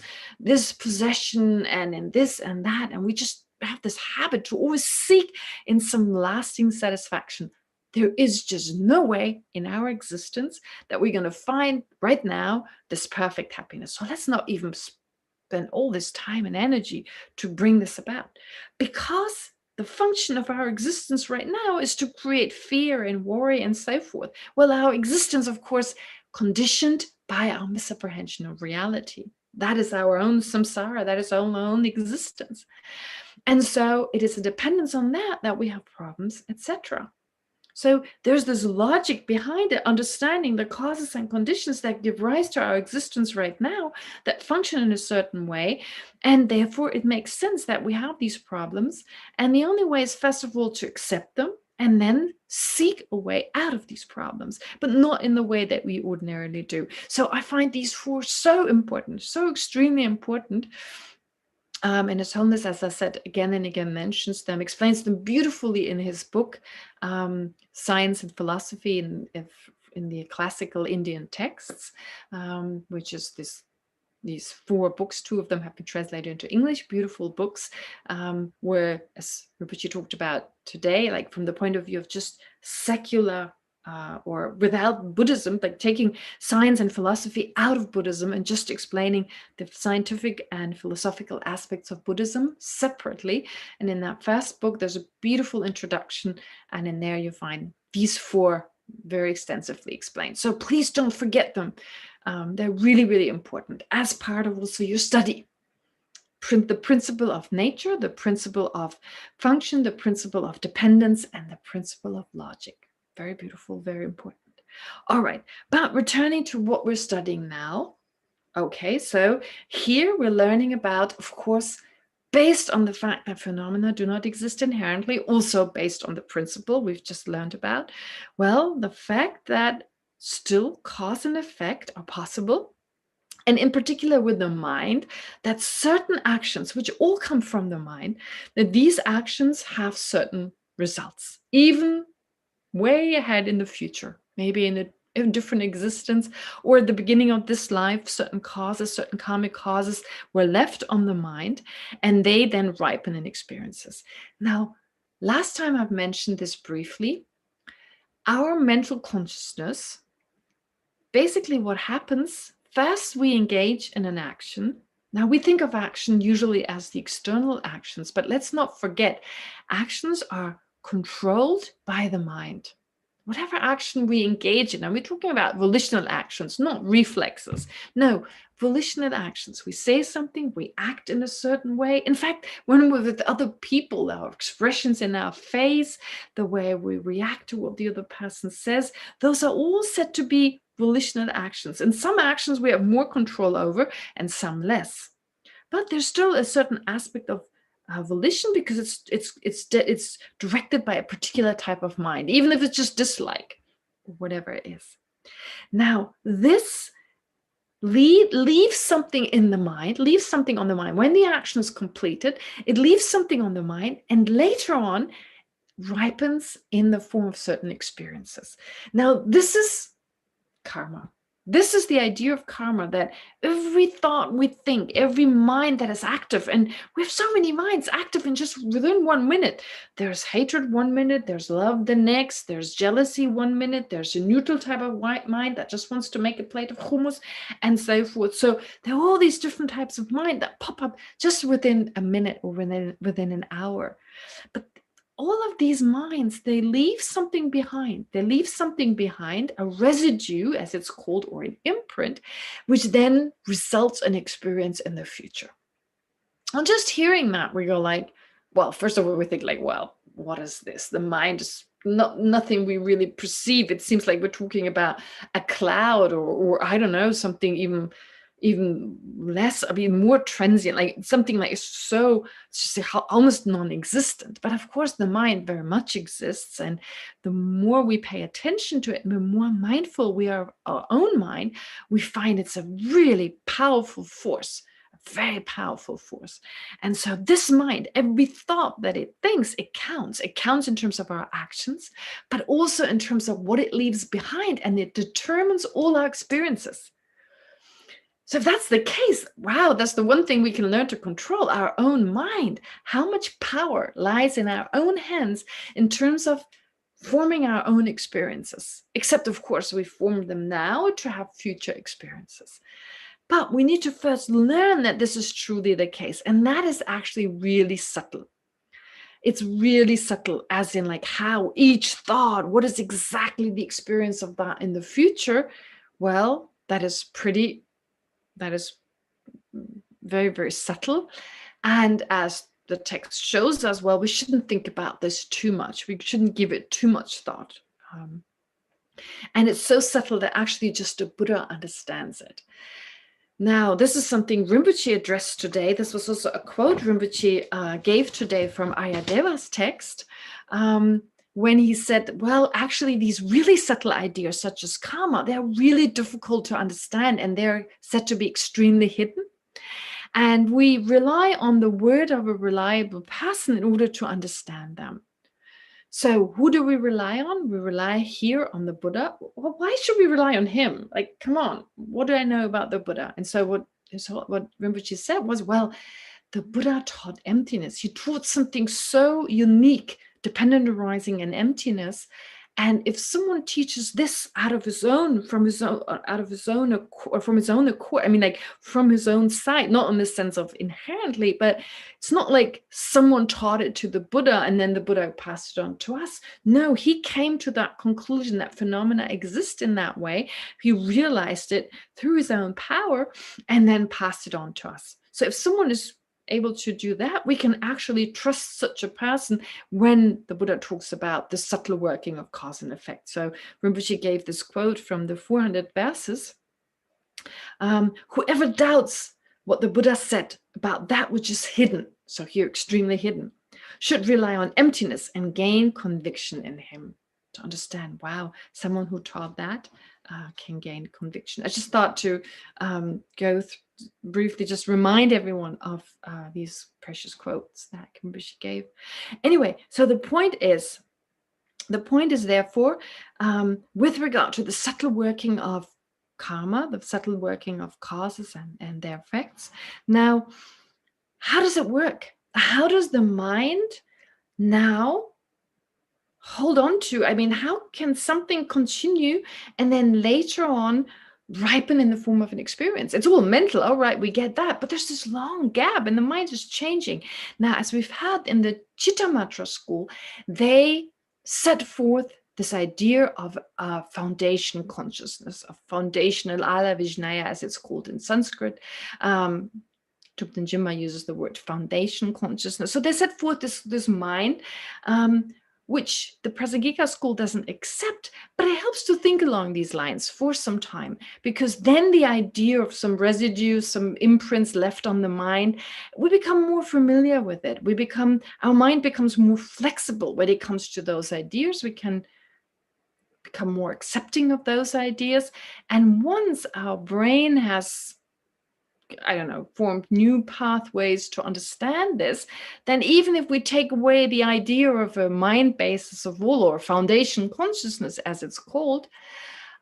S3: possession and in this and that. And we just have this habit to always seek in some lasting satisfaction. There is just no way in our existence that we're going to find right now this perfect happiness. So let's not even spend all this time and energy to bring this about, because the function of our existence right now is to create fear and worry and so forth. Well, our existence, of course, conditioned by our misapprehension of reality. That is our own samsara. That is our own existence. And so it is a dependence on that we have problems, etc. So there's this logic behind it, understanding the causes and conditions that give rise to our existence right now that function in a certain way. And therefore, it makes sense that we have these problems. And the only way is, first of all, to accept them and then seek a way out of these problems, but not in the way that we ordinarily do. So I find these four so important, so extremely important. And His Holiness, as I said, again and again mentions them, explains them beautifully in his book, Science and Philosophy in the classical Indian texts, which is these four books. Two of them have been translated into English, beautiful books, where, as Rinpoche talked about today, like from the point of view of just secular or without Buddhism, like taking science and philosophy out of Buddhism and just explaining the scientific and philosophical aspects of Buddhism separately. And in that first book, there's a beautiful introduction, and in there you find these four very extensively explained. So please don't forget them. They're really, really important as part of also your study. The principle of nature, the principle of function, the principle of dependence, and the principle of logic. Very beautiful, very important. All right, but returning to what we're studying now. Okay, so here we're learning about, of course, based on the fact that phenomena do not exist inherently, also based on the principle we've just learned about, well, the fact that still cause and effect are possible, and in particular with the mind, that certain actions, which all come from the mind, that these actions have certain results, even way ahead in the future, maybe in a different existence, or at the beginning of this life, certain causes, certain karmic causes were left on the mind, and they then ripen in experiences. Now, last time I've mentioned this briefly, our mental consciousness, basically what happens, first we engage in an action. Now we think of action usually as the external actions, but let's not forget, actions are controlled by the mind. Whatever action we engage in, and we're talking about volitional actions, not reflexes. No, volitional actions. We say something, we act in a certain way. In fact, when we're with other people, our expressions in our face, the way we react to what the other person says, those are all said to be volitional actions. And some actions we have more control over and some less. But there's still a certain aspect of volition, because it's directed by a particular type of mind, even if it's just dislike or whatever it is. Now, this leaves something in the mind, leaves something on the mind. When the action is completed, it leaves something on the mind, and later on ripens in the form of certain experiences. Now, this is karma. This is the idea of karma, that every thought we think, every mind that is active, and we have so many minds active in just within 1 minute. There's hatred 1 minute, there's love the next, there's jealousy 1 minute, there's a neutral type of white mind that just wants to make a plate of hummus, and so forth. So there are all these different types of mind that pop up just within a minute or within an hour. But all of these minds, they leave something behind. They leave something behind, a residue, as it's called, or an imprint, which then results in experience in the future. And just hearing that, we go like, well, first of all, we think like, well, what is this? The mind is nothing we really perceive. It seems like we're talking about a cloud, or I don't know, something even less, I mean, more transient, like something like so just almost non-existent. But of course, the mind very much exists, and the more we pay attention to it, the more mindful we are of our own mind, we find it's a really powerful force, a very powerful force. And so this mind, every thought that it thinks, it counts. It counts in terms of our actions, but also in terms of what it leaves behind, and it determines all our experiences. So if that's the case, wow, that's the one thing we can learn to control, our own mind. How much power lies in our own hands in terms of forming our own experiences? Except, of course, we form them now to have future experiences. But we need to first learn that this is truly the case. And that is actually really subtle. It's really subtle, as in like how each thought, what is exactly the experience of that in the future? Well, that is very, very subtle. And as the text shows us, well, we shouldn't think about this too much. We shouldn't give it too much thought. And it's so subtle that actually just a Buddha understands it. Now, this is something Rinpoche addressed today. This was also a quote Rinpoche gave today from Ayadeva's text, when he said, well, actually, these really subtle ideas, such as karma, they're really difficult to understand, and they're said to be extremely hidden. And we rely on the word of a reliable person in order to understand them. So who do we rely on? We rely here on the Buddha. Well, why should we rely on him? Like, come on, what do I know about the Buddha? And so what Rinpoche said was, well, the Buddha taught emptiness. He taught something so unique, dependent arising and emptiness. And if someone teaches this from his own accord, I mean, like from his own side, not in the sense of inherently, but it's not like someone taught it to the Buddha and then the Buddha passed it on to us. No, he came to that conclusion that phenomena exist in that way. He realized it through his own power and then passed it on to us. So if someone is able to do that, we can actually trust such a person when the Buddha talks about the subtle working of cause and effect. So Rinpoche gave this quote from the 400 verses. Whoever doubts what the Buddha said about that which is hidden, So here, extremely hidden. Should rely on emptiness and gain conviction in him. To understand, wow, someone who taught that can gain conviction. I just thought to go briefly, just remind everyone of these precious quotes that Geshe gave. Anyway, so the point is therefore, with regard to the subtle working of karma, the subtle working of causes and their effects. Now, how does it work? How does the mind now hold on to? I mean, how can something continue and then later on ripen in the form of an experience? It's all mental, all right, we get that, but there's this long gap and the mind is changing. Now, as we've had in the Chittamatra school, they set forth this idea of foundation consciousness, of foundational ala vijnaya, as it's called in Sanskrit. Thupten Jinma uses the word foundation consciousness. So they set forth this mind, which the Prasangika school doesn't accept, but it helps to think along these lines for some time, because then the idea of some residue, some imprints left on the mind, we become more familiar with it. Our mind becomes more flexible when it comes to those ideas. We can become more accepting of those ideas. And once our brain has, I don't know, formed new pathways to understand this, then even if we take away the idea of a mind basis of all, or foundation consciousness as it's called,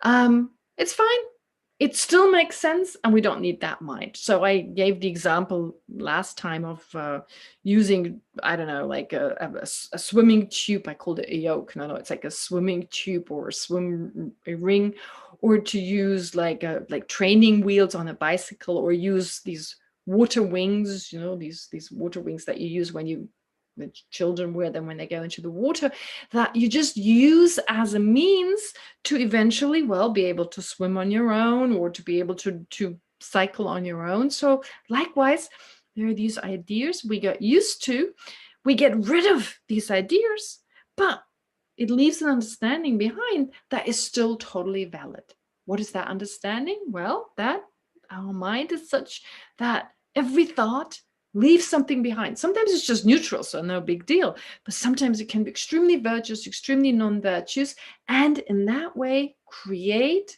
S3: it's fine. It still makes sense, and we don't need that mind. So I gave the example last time of using, I don't know, like a swimming tube. I called it a yoke. No, it's like a swimming tube or a ring, or to use like training wheels on a bicycle, or use these water wings. These water wings that you use when the children wear them when they go into the water, that you just use as a means to eventually, be able to swim on your own, or to be able to cycle on your own. So likewise, there are these ideas we get used to. We get rid of these ideas, but it leaves an understanding behind that is still totally valid. What is that understanding? Well, that our mind is such that every thought leave something behind. Sometimes it's just neutral, so no big deal. But sometimes it can be extremely virtuous, extremely non-virtuous, and in that way create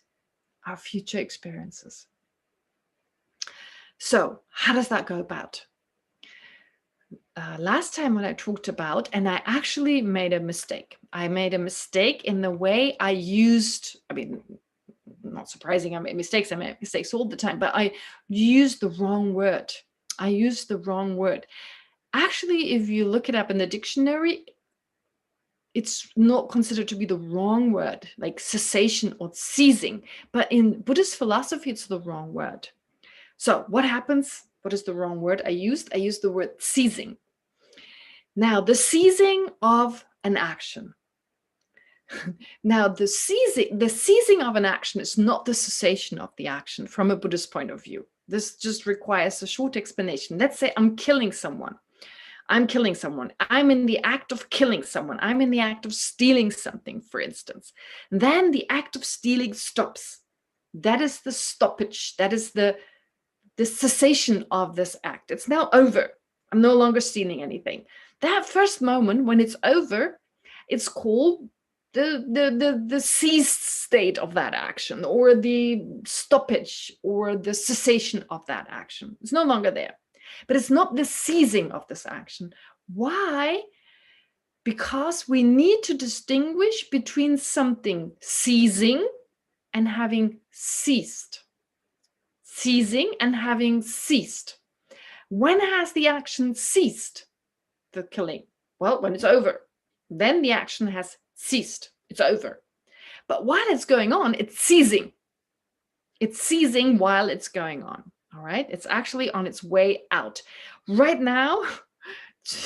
S3: our future experiences. So how does that go about? Last time when I talked about, and I actually made a mistake. I made a mistake in the way I used, not surprising, I make mistakes all the time, but I used the wrong word. Actually, if you look it up in the dictionary, it's not considered to be the wrong word, like cessation or ceasing. But in Buddhist philosophy, it's the wrong word. So what happens? What is the wrong word I used? I used the word ceasing. Now, the ceasing of an action. Now, the ceasing of an action is not the cessation of the action from a Buddhist point of view. This just requires a short explanation. Let's say I'm killing someone. I'm in the act of killing someone. I'm in the act of stealing something, for instance. Then the act of stealing stops. That is the stoppage. That is the cessation of this act. It's now over. I'm no longer stealing anything. That first moment when it's over, it's called the ceased state of that action, or the stoppage, or the cessation of that action. It's no longer there. But it's not the ceasing of this action. Why? Because we need to distinguish between something ceasing and having ceased. Ceasing and having ceased. When has the action ceased? The killing. Well, when it's over. Then the action has ceased. It's over. But while it's going on, it's ceasing. It's ceasing while it's going on. All right. It's actually on its way out. Right now,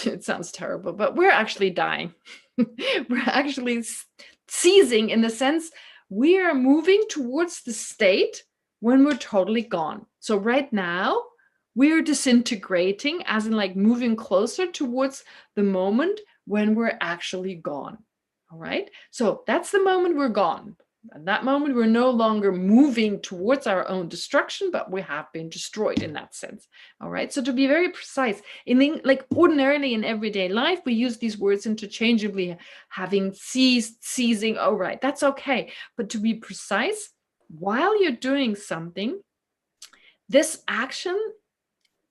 S3: it sounds terrible, but we're actually dying. We're actually ceasing in the sense we are moving towards the state when we're totally gone. So right now, we're disintegrating, as in like moving closer towards the moment when we're actually gone. All right. So that's the moment we're gone. At that moment, we're no longer moving towards our own destruction, but we have been destroyed in that sense. All right. So to be very precise, like ordinarily in everyday life, we use these words interchangeably, having ceased, seizing. All right, that's okay. But to be precise, while you're doing something, this action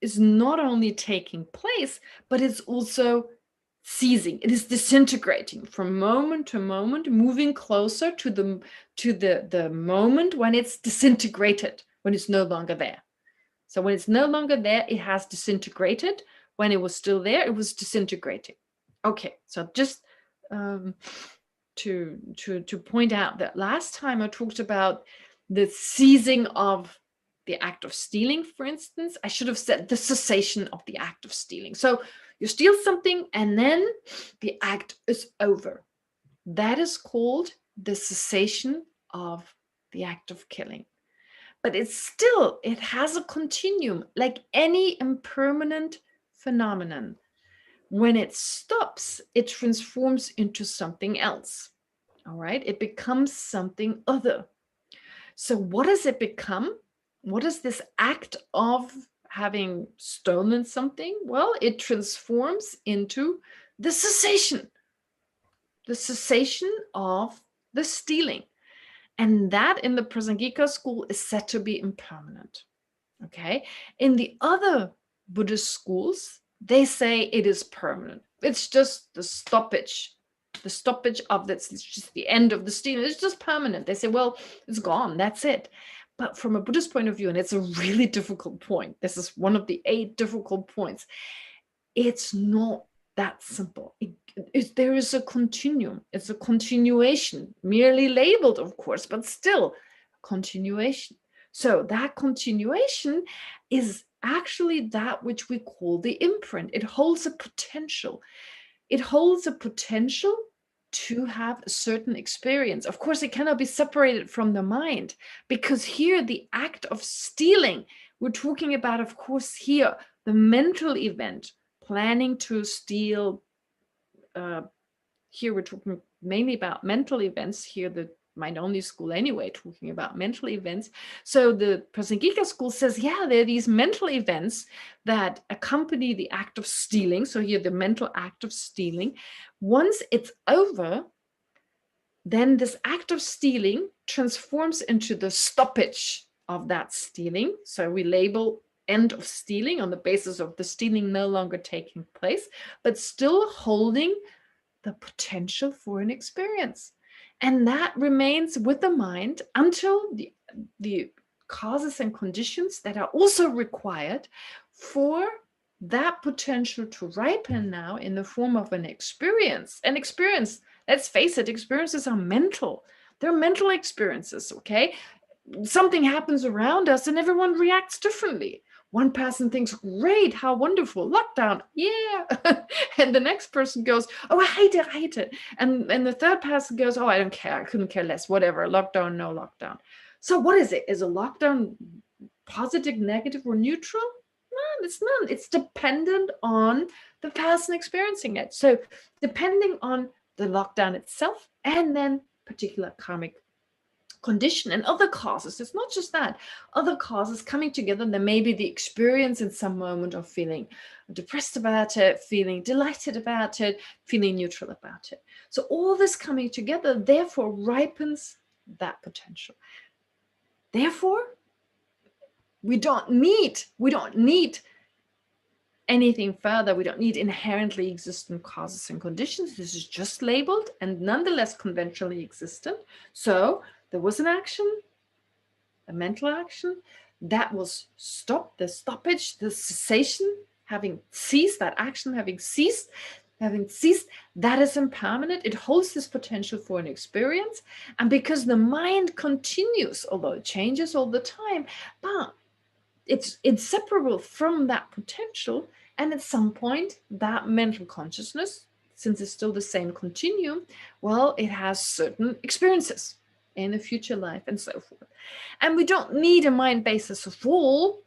S3: is not only taking place, but it's also ceasing. It is disintegrating from moment to moment, moving closer to the moment when it's disintegrated, when it's no longer there. So when it's no longer there, it has disintegrated. When it was still there, it was disintegrating. Okay, so just to point out that last time I talked about the ceasing of the act of stealing, for instance. I should have said the cessation of the act of stealing. So you steal something and then the act is over. That is called the cessation of the act of killing. But it has a continuum, like any impermanent phenomenon. When it stops, it transforms into something else. All right, it becomes something other. So what does it become? What is this act of having stolen something? Well, it transforms into the cessation of the stealing. And that in the Prasangika school is said to be impermanent. Okay. In the other Buddhist schools, they say it is permanent. It's just the stoppage of this. It's just the end of the stealing. It's just permanent. They say, well, it's gone. That's it. But from a Buddhist point of view, and it's a really difficult point, this is one of the 8 difficult points, it's not that simple. There is a continuum. It's a continuation, merely labeled, of course, but still a continuation. So that continuation is actually that which we call the imprint. It holds a potential. It holds a potential to have a certain experience. Of course, it cannot be separated from the mind, because here the act of stealing, we're talking about, of course, here the mental event, planning to steal. Here we're talking mainly about mental events. Here the mind-only school anyway, talking about mental events. So the Prasangika school says, yeah, there are these mental events that accompany the act of stealing. So here the mental act of stealing. Once it's over, then this act of stealing transforms into the stoppage of that stealing. So we label end of stealing on the basis of the stealing no longer taking place, but still holding the potential for an experience. And that remains with the mind until the causes and conditions that are also required for that potential to ripen now in the form of an experience. An experience, let's face it, experiences are mental. They're mental experiences, okay? Something happens around us and everyone reacts differently. One person thinks, great, how wonderful, lockdown, yeah. And the next person goes, oh, I hate it. And the third person goes, oh, I don't care, I couldn't care less, whatever, lockdown, no lockdown. So what is it? Is a lockdown positive, negative, or neutral? No, it's not. It's dependent on the person experiencing it. So depending on the lockdown itself and then particular karmic condition and other causes. It's not just that. Other causes coming together. There may be the experience in some moment of feeling depressed about it, feeling delighted about it, feeling neutral about it. So all this coming together, therefore, ripens that potential. Therefore, we don't need anything further. We don't need inherently existent causes and conditions. This is just labeled and nonetheless conventionally existent. So there was an action, a mental action, that was stopped, the stoppage, the cessation, having ceased, that action having ceased, that is impermanent. It holds this potential for an experience. And because the mind continues, although it changes all the time, but it's inseparable from that potential. And at some point, that mental consciousness, since it's still the same continuum, well, it has certain experiences in a future life and so forth. And we don't need a mind basis of all.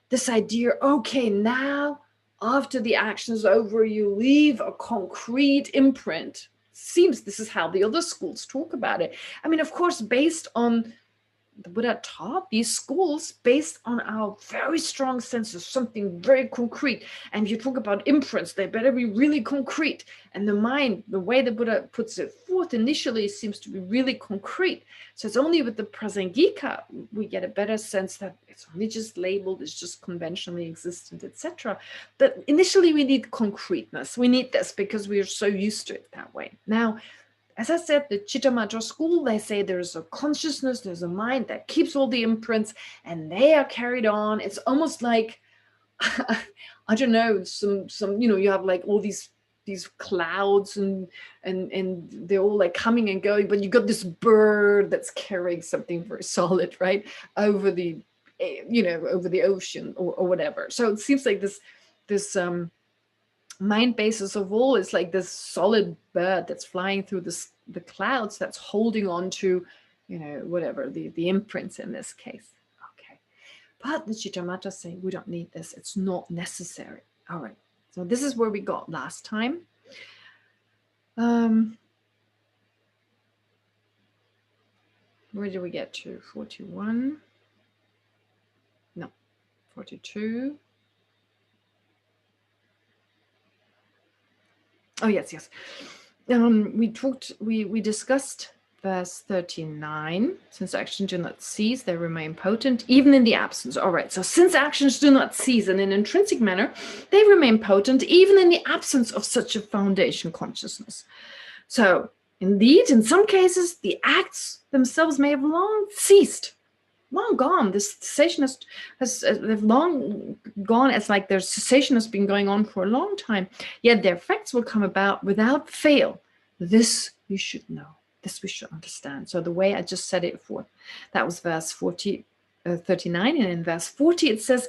S3: This idea, okay, now after the action is over, you leave a concrete imprint. seems this is how the other schools talk about it. I mean, of course, based on the Buddha taught these schools based on our very strong sense of something very concrete. And if you talk about imprints, they better be really concrete. And the mind, the way the Buddha puts it forth initially, seems to be really concrete. So it's only with the Prasangika we get a better sense that it's only just labeled, it's just conventionally existent, etc. But initially we need concreteness. We need this because we are so used to it that way. Now, as I said, the Chittamatra school, they say there's a consciousness, there's a mind that keeps all the imprints, and they are carried on. It's almost like, I don't know, some you have like all these clouds and they're all like coming and going, but you got this bird that's carrying something very solid, right, over the over the ocean or whatever. So it seems like this mind basis of all is like this solid bird that's flying through the clouds that's holding on to, whatever, the imprints in this case. Okay. But the Chittamatra say we don't need this. It's not necessary. All right. So this is where we got last time. Where did we get to? 41? No, 42. Oh, yes. We discussed verse 39. Since actions do not cease, they remain potent, even in the absence. All right, so since actions do not cease in an intrinsic manner, they remain potent, even in the absence of such a foundation consciousness. So, indeed, in some cases, the acts themselves may have long ceased, long gone. This cessation they've long gone, as like their cessation has been going on for a long time, yet their effects will come about without fail. This we should know, this we should understand. So the way I just said it forth, that was verse 39, and in verse 40 it says,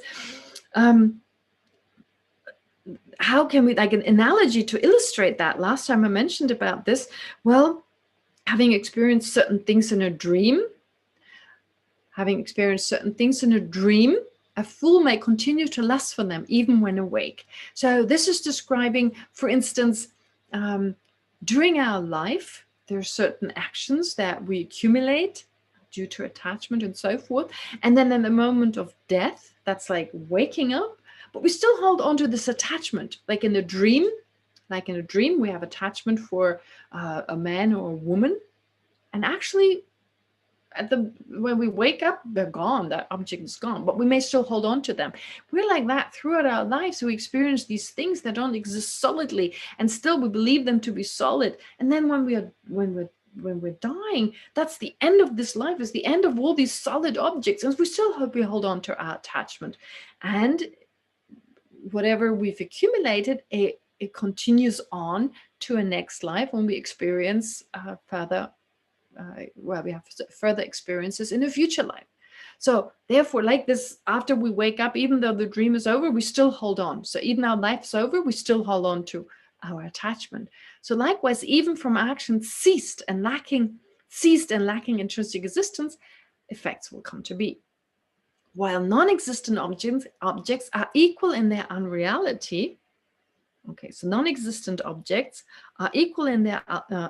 S3: how can we, like an analogy to illustrate that? Last time I mentioned about this, well, having experienced certain things in a dream, a fool may continue to lust for them even when awake. So this is describing, for instance, during our life, there are certain actions that we accumulate due to attachment and so forth. And then in the moment of death, that's like waking up, but we still hold on to this attachment. Like in a dream, we have attachment for a man or a woman. And actually, when we wake up, they're gone, that object is gone, but we may still hold on to them. We're like that throughout our lives. We experience these things that don't exist solidly, and still we believe them to be solid. And then when we're dying, that's the end of this life, is the end of all these solid objects, and we still hope we hold on to our attachment. And whatever we've accumulated, it continues on to a next life when we experience we have further experiences in a future life. So therefore, like this, after we wake up, even though the dream is over, we still hold on. So even our life's over, we still hold on to our attachment. So likewise, even from actions ceased and lacking intrinsic existence, effects will come to be. While non-existent objects are equal in their unreality. Okay, so non-existent objects are equal in their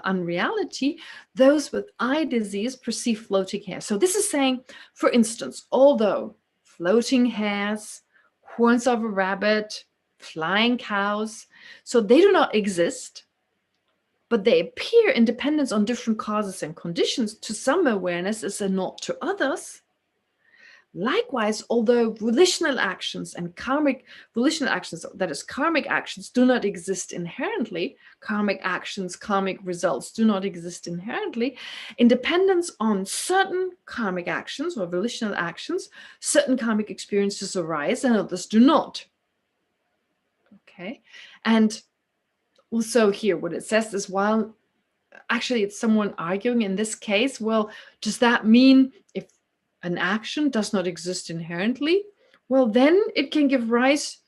S3: unreality. Those with eye disease perceive floating hair. So this is saying, for instance, although floating hairs, horns of a rabbit, flying cows, so they do not exist, but they appear in dependence on different causes and conditions. To some awareness is a not to others. Likewise, although volitional actions and karmic actions do not exist inherently, karmic actions, karmic results do not exist inherently, in dependence on certain karmic actions or volitional actions, certain karmic experiences arise and others do not. Okay, and also here what it says is, while actually it's someone arguing in this case, well, does that mean if an action does not exist inherently, well, then it can give rise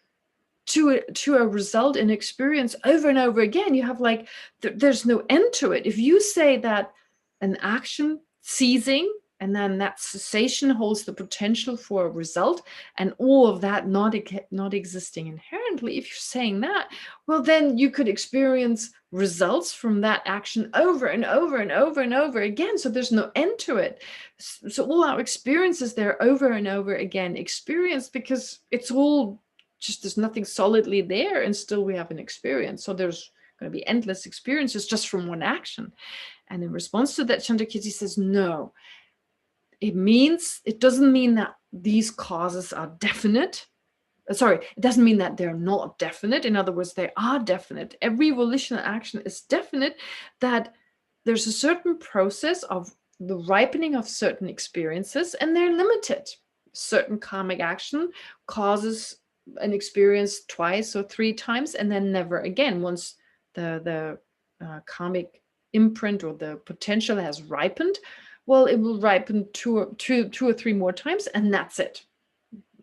S3: to a result in experience over and over again. You have like, there's no end to it. If you say that an action ceasing And then that cessation holds the potential for a result, and all of that not existing inherently. If you're saying that, well, then you could experience results from that action over and over and over and over again. So there's no end to it. So all our experiences there over and over again experienced, because it's all just, there's nothing solidly there, and still we have an experience. So there's going to be endless experiences just from one action. And in response to that, Chandrakirti says, no, it doesn't mean that these causes are definite. Sorry, it doesn't mean that they're not definite. In other words, they are definite. Every volitional action is definite, that there's a certain process of the ripening of certain experiences, and they're limited. Certain karmic action causes an experience twice or 3 times, and then never again. Once the karmic imprint or the potential has ripened, well, it will ripen two or three more times, and that's it.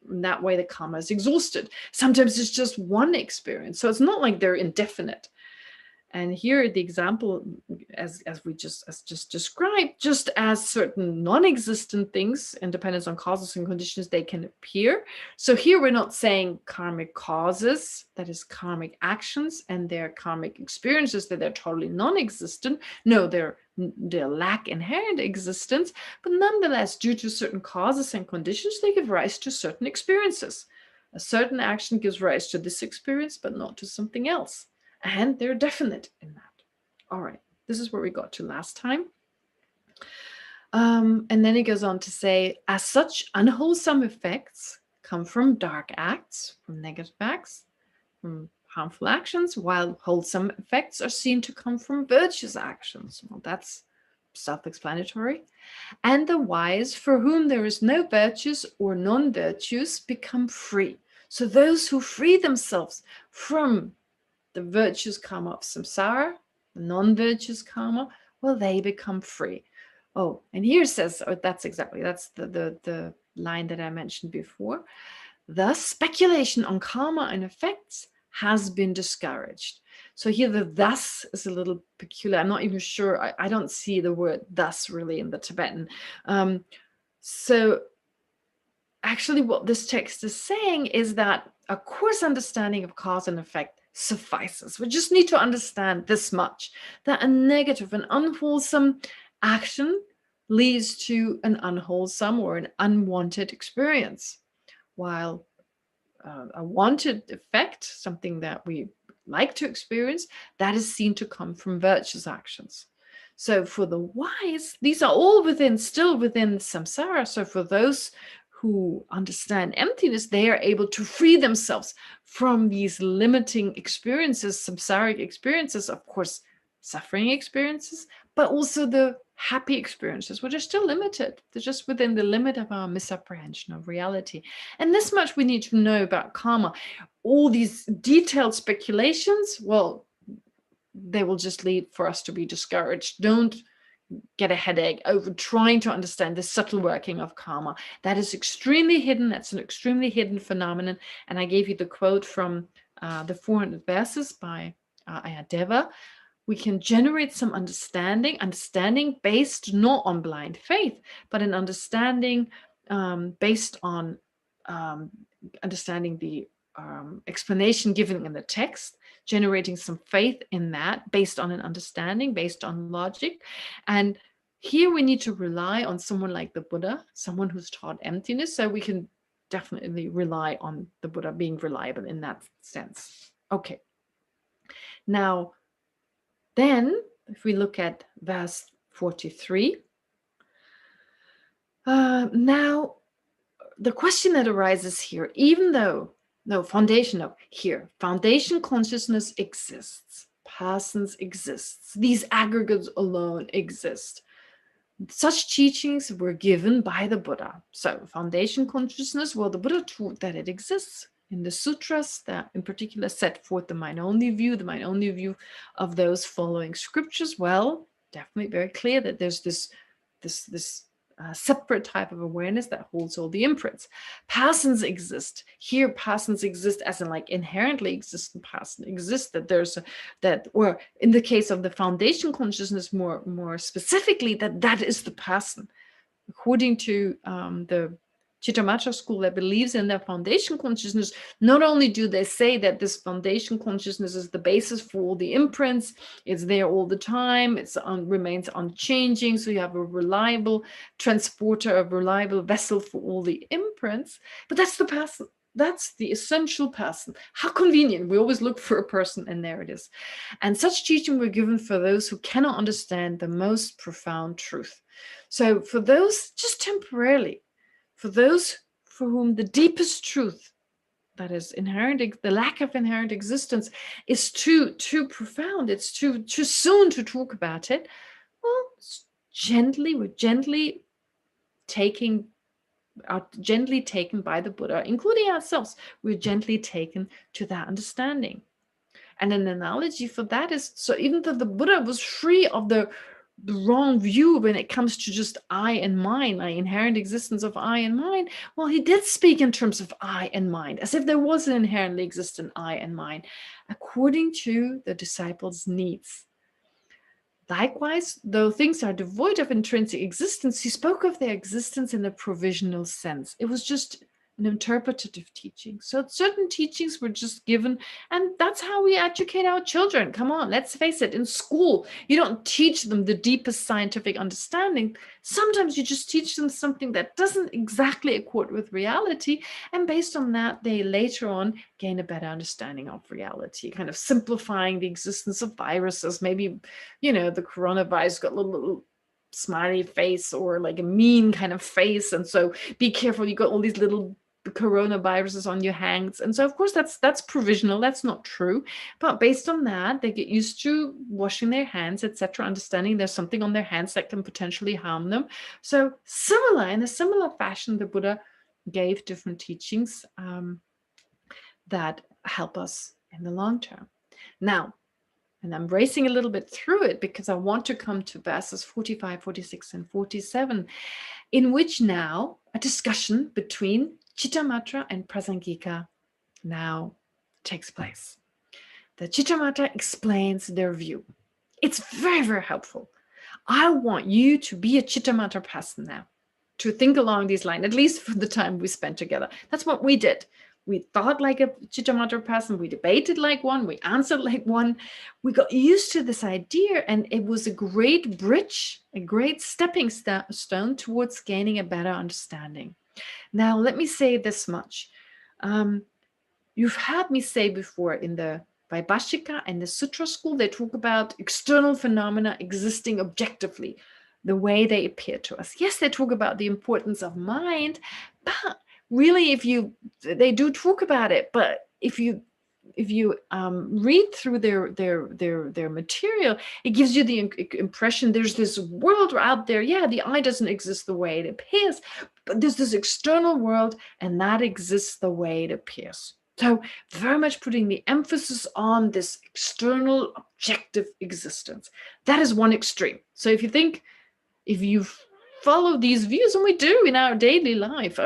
S3: And that way the karma is exhausted. Sometimes it's just one experience. So it's not like they're indefinite. And here the example, as just described, just as certain non-existent things, in dependence on causes and conditions, they can appear. So here we're not saying karmic causes, that is karmic actions, and their karmic experiences, that they're totally non-existent. No, they lack inherent existence, but nonetheless, due to certain causes and conditions, they give rise to certain experiences. A certain action gives rise to this experience, but not to something else. And they're definite in that. All right, this is where we got to last time. And then it goes on to say, as such, unwholesome effects come from dark acts, from negative acts, from harmful actions, while wholesome effects are seen to come from virtuous actions. Well, that's self-explanatory. And the wise, for whom there is no virtues or non-virtues, become free. So those who free themselves from the virtuous karma of samsara, the non-virtuous karma, well, they become free. Oh, and here it says, oh, that's the line that I mentioned before. Thus, speculation on karma and effects has been discouraged. So here the thus is a little peculiar. I'm not even sure. I don't see the word thus really in the Tibetan. So actually what this text is saying is that a coarse understanding of cause and effect suffices. We just need to understand this much, that a negative and unwholesome action leads to an unwholesome or an unwanted experience, while a wanted effect, something that we like to experience, that is seen to come from virtuous actions. So for the wise, these are all still within samsara. So for those who understand emptiness, they are able to free themselves from these limiting experiences, samsaric experiences, of course, suffering experiences, but also the happy experiences, which are still limited. They're just within the limit of our misapprehension of reality. And this much we need to know about karma. All these detailed speculations, well, they will just lead for us to be discouraged. Don't get a headache over trying to understand the subtle working of karma. That is extremely hidden. That's an extremely hidden phenomenon. And I gave you the quote from the 400 verses by Ayadeva. We can generate some understanding based not on blind faith, but an understanding based on understanding the explanation given in the text, generating some faith in that based on an understanding, based on logic. And here we need to rely on someone like the Buddha, someone who's taught emptiness. So we can definitely rely on the Buddha being reliable in that sense. Okay. Now, then, if we look at verse 43, now the question that arises here, even though, foundation consciousness exists, persons exists, these aggregates alone exist. Such teachings were given by the Buddha. So foundation consciousness, well, the Buddha taught that it exists. In the sutras that in particular set forth the mind-only view of those following scriptures, well, definitely very clear that there's this separate type of awareness that holds all the imprints. Persons exist. Here, persons exist as in like inherently existent person exists, that or in the case of the foundation consciousness more specifically, that is the person. according to the Chittamatra school that believes in their foundation consciousness, not only do they say that this foundation consciousness is the basis for all the imprints, it's there all the time, it remains unchanging, so you have a reliable transporter, a reliable vessel for all the imprints, but that's the person. That's the essential person. How convenient. We always look for a person, and there it is. And such teaching were given for those who cannot understand the most profound truth. So for those, just temporarily, for those for whom the deepest truth, that is inherent, the lack of inherent existence, is too profound, it's too soon to talk about it, well, we're gently taken by the Buddha, including ourselves. We're gently taken to that understanding. And an analogy for that is, so even though the Buddha was free of the wrong view when it comes to just I and mine, the inherent existence of I and mine, well, he did speak in terms of I and mind, as if there was an inherently existent I and mine, according to the disciples' needs. Likewise, though things are devoid of intrinsic existence, he spoke of their existence in a provisional sense. It was just an interpretative teaching. So certain teachings were just given, and that's how we educate our children. Come on, let's face it. In school, you don't teach them the deepest scientific understanding. Sometimes you just teach them something that doesn't exactly accord with reality, and based on that, they later on gain a better understanding of reality, kind of simplifying the existence of viruses. Maybe, the coronavirus got a little smiley face or like a mean kind of face, and so be careful, you got all these little coronaviruses on your hands. And so of course that's provisional, that's not true, but based on that they get used to washing their hands, etc., understanding there's something on their hands that can potentially harm them. So in a similar fashion, the Buddha gave different teachings that help us in the long term. Now, and I'm racing a little bit through it because I want to come to verses 45, 46, and 47, in which now a discussion between Chittamatra and Prasangika now takes place. The Chittamatra explains their view. It's very, very helpful. I want you to be a Chittamatra person now, to think along these lines, at least for the time we spent together. That's what we did. We thought like a Chittamatra person, we debated like one, we answered like one. We got used to this idea, and it was a great bridge, a great stepping stone towards gaining a better understanding. Now, let me say this much. You've heard me say before, in the Vaibhashika and the Sutra school, they talk about external phenomena existing objectively, the way they appear to us. Yes, they talk about the importance of mind, but really, they do talk about it, but if you read through their material, it gives you the impression there's this world out there. Yeah, the eye doesn't exist the way it appears, but there's this external world, and that exists the way it appears. So very much putting the emphasis on this external objective existence. That is one extreme. So if you follow these views, and we do in our daily life,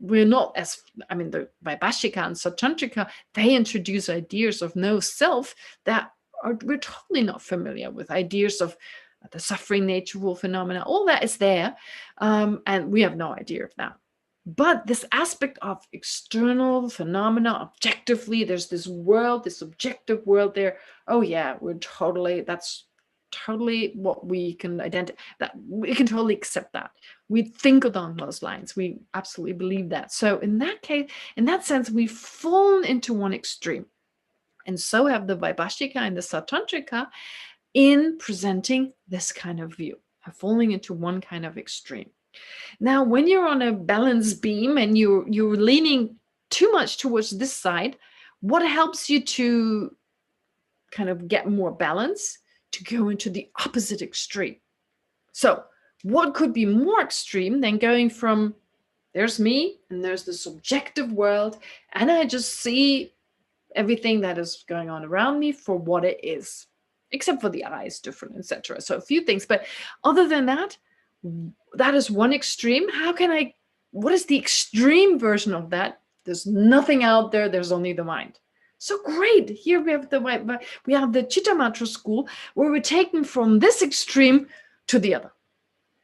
S3: we're not the Vaibhashika and Sautrantika, they introduce ideas of no self that we're totally not familiar with, ideas of the suffering nature of all phenomena. All that is there, and we have no idea of that. But this aspect of external phenomena, objectively, there's this world, this objective world there. Oh yeah, that's totally what we can identify, that we can totally accept that. We think along those lines. We absolutely believe that. So in that case, in that sense, we've fallen into one extreme. And so have the Vaibhashika and the Sautrantika in presenting this kind of view, falling into one kind of extreme. Now, when you're on a balance beam and you're leaning too much towards this side, what helps you to kind of get more balance? To go into the opposite extreme. So what could be more extreme than going from there's me and there's this objective world, and I just see everything that is going on around me for what it is, except for the eye is different, etc. So a few things, but other than that, that is one extreme. What is the extreme version of that? There's nothing out there, there's only the mind. So great. Here we have the Chittamatra school, where we're taken from this extreme to the other.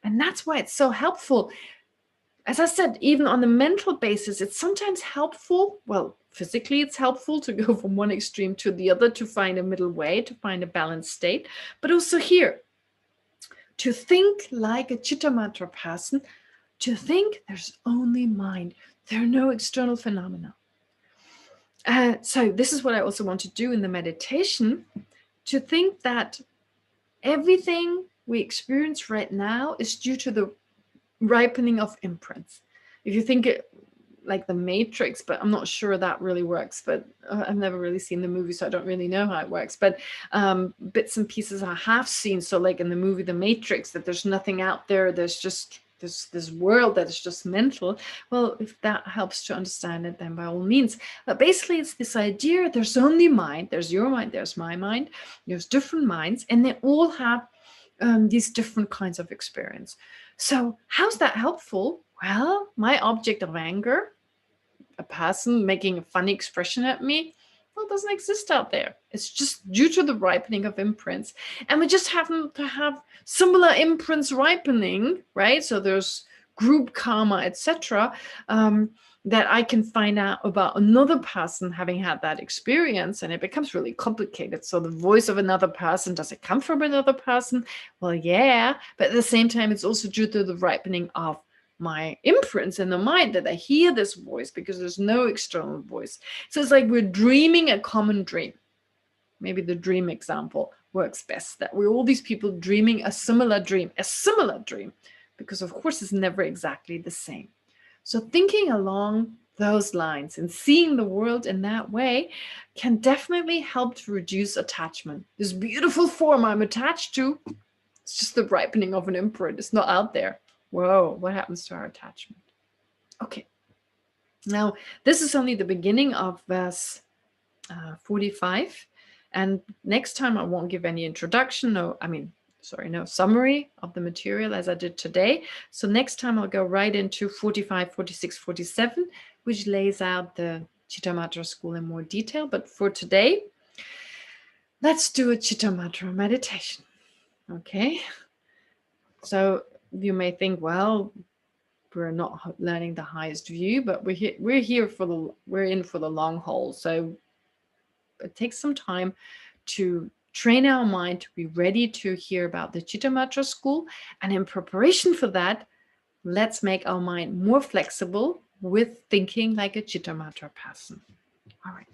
S3: And that's why it's so helpful. As I said, even on the mental basis, it's sometimes helpful. Well, physically, it's helpful to go from one extreme to the other, to find a middle way, to find a balanced state. But also here, to think like a Chittamatra person, to think there's only mind. There are no external phenomena. So this is what I also want to do in the meditation, to think that everything we experience right now is due to the ripening of imprints. If you think it like the Matrix, but I'm not sure that really works, but I've never really seen the movie, so I don't really know how it works, but bits and pieces I have seen. So like in the movie The Matrix, that there's nothing out there, there's just this world that is just mental. Well, if that helps to understand it, then by all means. But basically it's this idea, there's only mind, there's your mind, there's my mind, there's different minds, and they all have these different kinds of experience. So how's that helpful? Well, my object of anger, a person making a funny expression at me, well, it doesn't exist out there. It's just due to the ripening of imprints. And we just happen to have similar imprints ripening, right? So there's group karma, etc., that I can find out about another person having had that experience, and it becomes really complicated. So the voice of another person, does it come from another person? Well, yeah, but at the same time, it's also due to the ripening of my imprints in the mind that I hear this voice, because there's no external voice. So it's like we're dreaming a common dream. Maybe the dream example works best, that we're all these people dreaming a similar dream, because of course it's never exactly the same. So thinking along those lines and seeing the world in that way can definitely help to reduce attachment. This beautiful form I'm attached to, it's just the ripening of an imprint. It's not out there. Whoa, what happens to our attachment? Okay. Now, this is only the beginning of verse 45. And next time I won't give any introduction, no summary of the material as I did today. So next time I'll go right into 45, 46, 47, which lays out the Chittamatra school in more detail. But for today, let's do a Chittamatra meditation. Okay. So you may think, well, we're not learning the highest view, but we're in for the long haul. So it takes some time to train our mind to be ready to hear about the Chittamatra school. And in preparation for that, let's make our mind more flexible with thinking like a Chittamatra person. All right.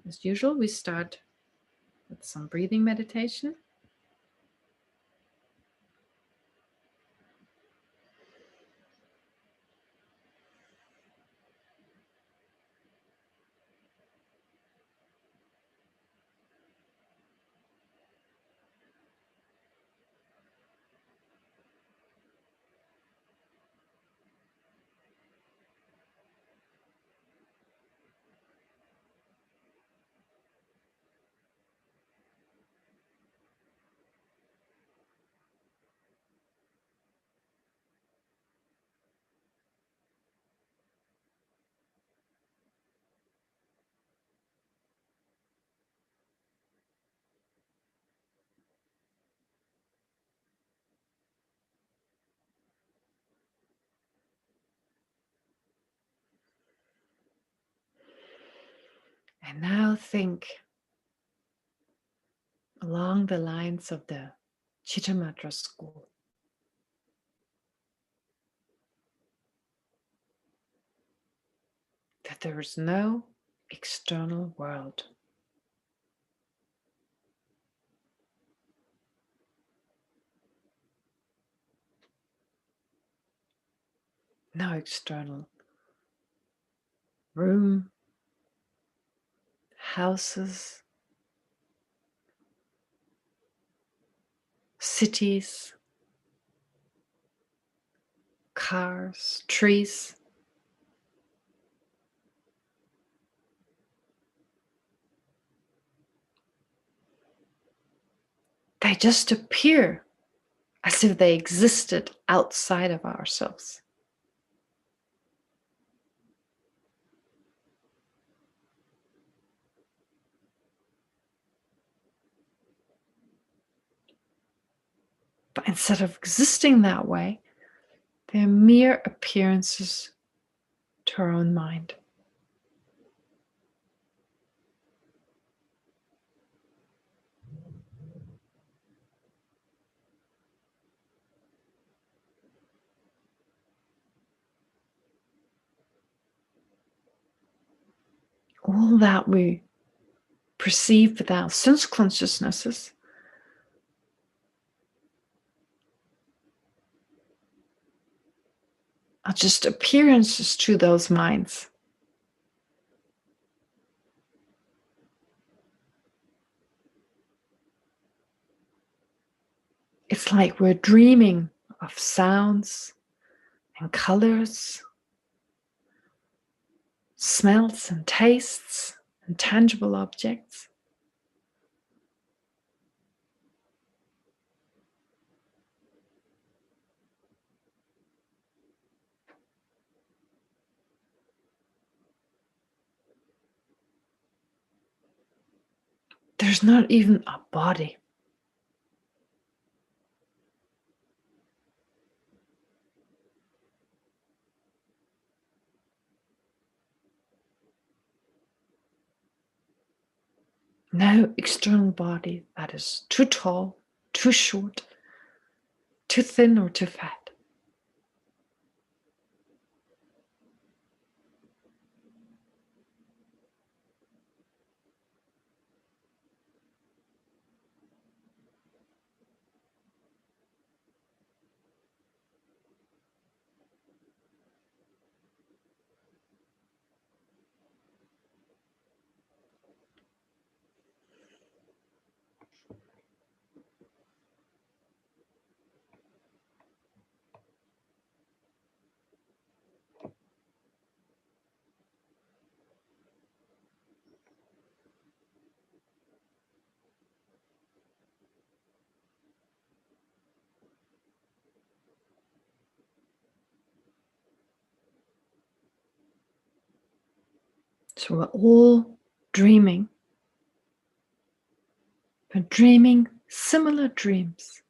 S3: As usual, we start with some breathing meditation. And now think along the lines of the Chittamatra school. That there is no external world. No external room, houses, cities, cars, trees. They just appear as if they existed outside of ourselves. But instead of existing that way, they're mere appearances to our own mind. All that we perceive with our sense consciousnesses are just appearances to those minds. It's like we're dreaming of sounds and colors, smells and tastes and tangible objects. There's not even a body. No external body that is too tall, too short, too thin, or too fat. So we're all dreaming, but dreaming similar dreams.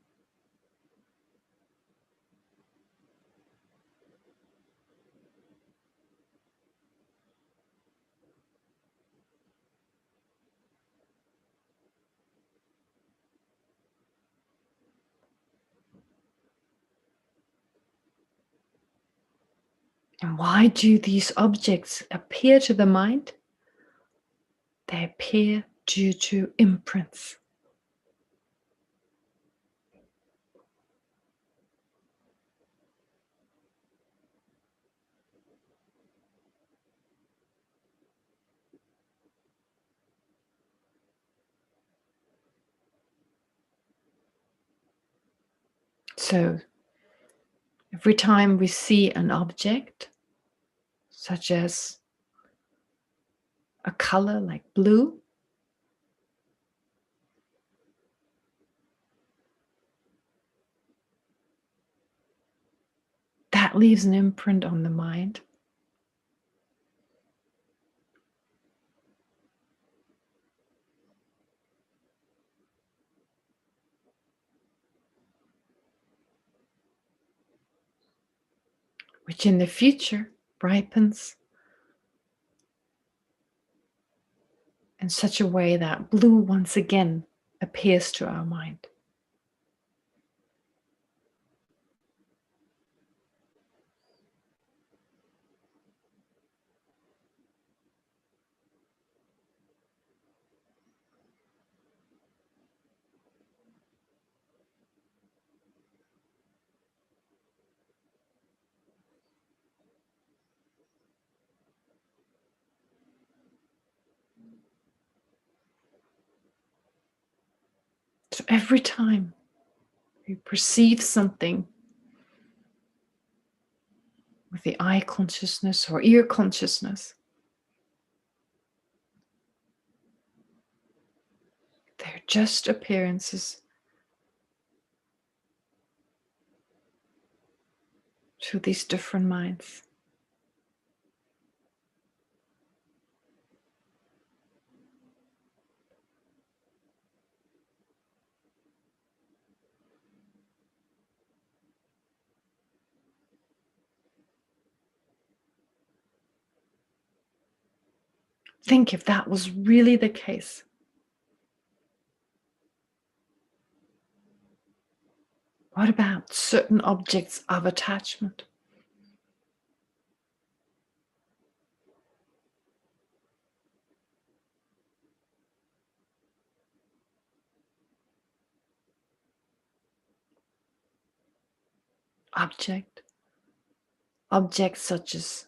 S3: And why do these objects appear to the mind? They appear due to imprints. So every time we see an object, such as a color like blue, that leaves an imprint on the mind. Which in the future ripens in such a way that blue once again appears to our mind. So every time we perceive something with the eye consciousness or ear consciousness, they're just appearances to these different minds. Think if that was really the case. What about certain objects of attachment? Objects such as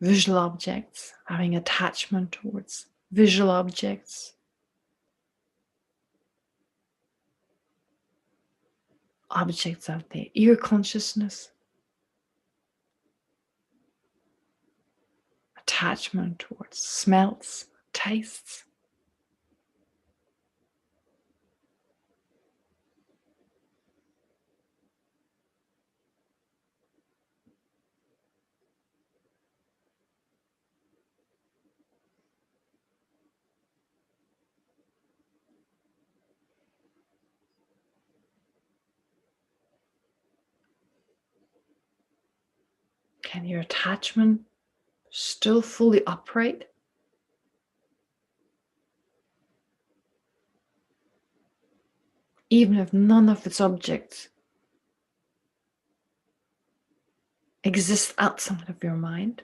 S3: visual objects, having attachment towards visual objects, objects of the ear consciousness, attachment towards smells, tastes. Can your attachment still fully operate? Even if none of its objects exist outside of your mind?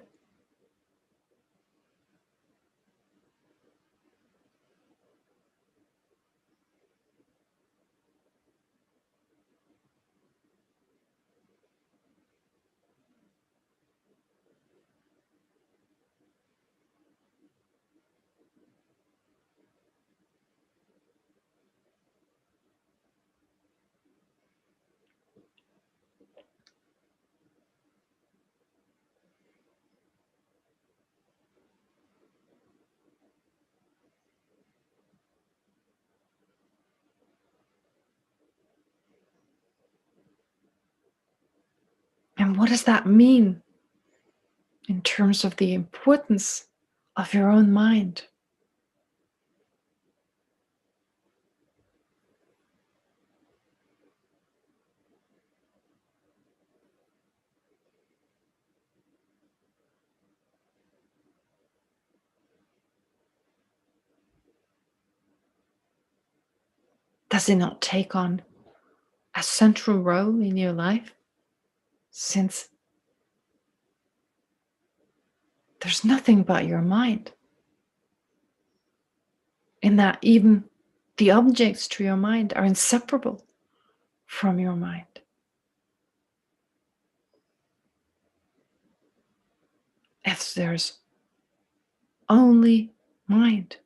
S3: And what does that mean in terms of the importance of your own mind? Does it not take on a central role in your life, since there's nothing but your mind? In that even the objects to your mind are inseparable from your mind. If there's only mind,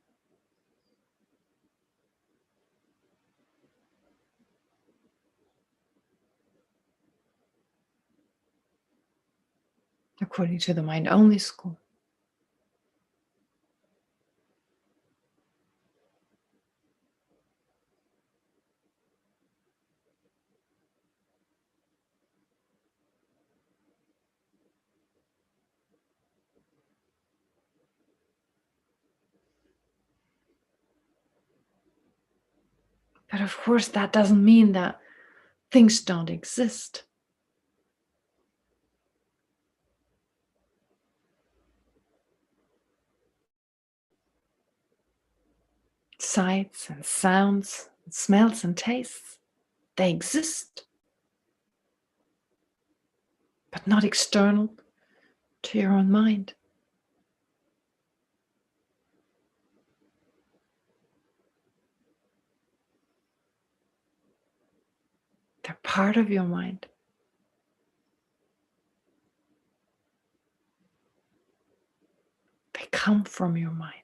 S3: according to the mind-only school. But of course, that doesn't mean that things don't exist. Sights and sounds, and smells and tastes, they exist, but not external to your own mind. They're part of your mind. They come from your mind.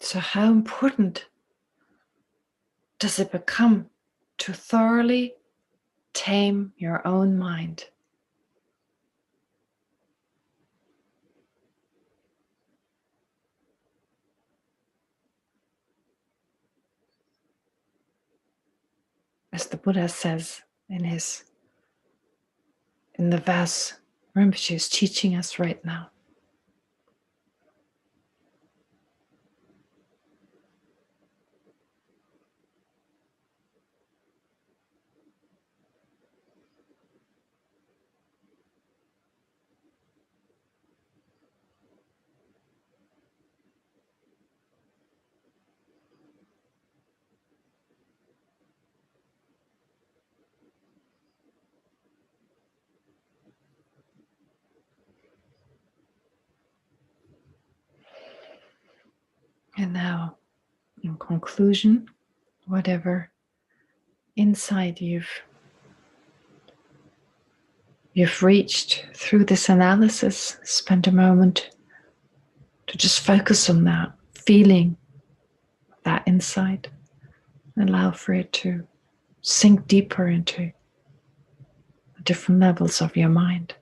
S3: So how important does it become to thoroughly tame your own mind? as the Buddha says in the verse Rinpoche is teaching us right now. And now, in conclusion, whatever insight you've reached through this analysis, spend a moment to just focus on that feeling, that insight, and allow for it to sink deeper into the different levels of your mind.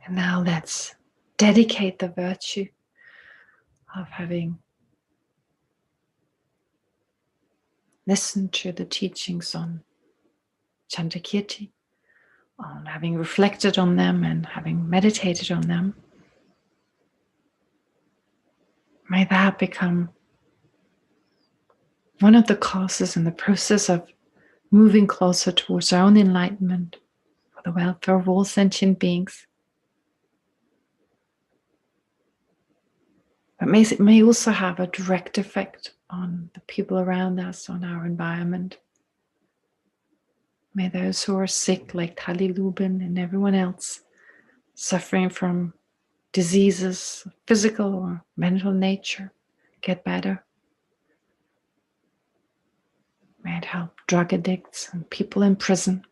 S3: And now let's dedicate the virtue of having listened to the teachings on Chantakirti, on having reflected on them and having meditated on them. May that become one of the causes in the process of moving closer towards our own enlightenment for the welfare of all sentient beings. But it may also have a direct effect on the people around us, on our environment. May those who are sick, like Tali Lubin and everyone else, suffering from diseases, physical or mental nature, get better. May it help drug addicts and people in prison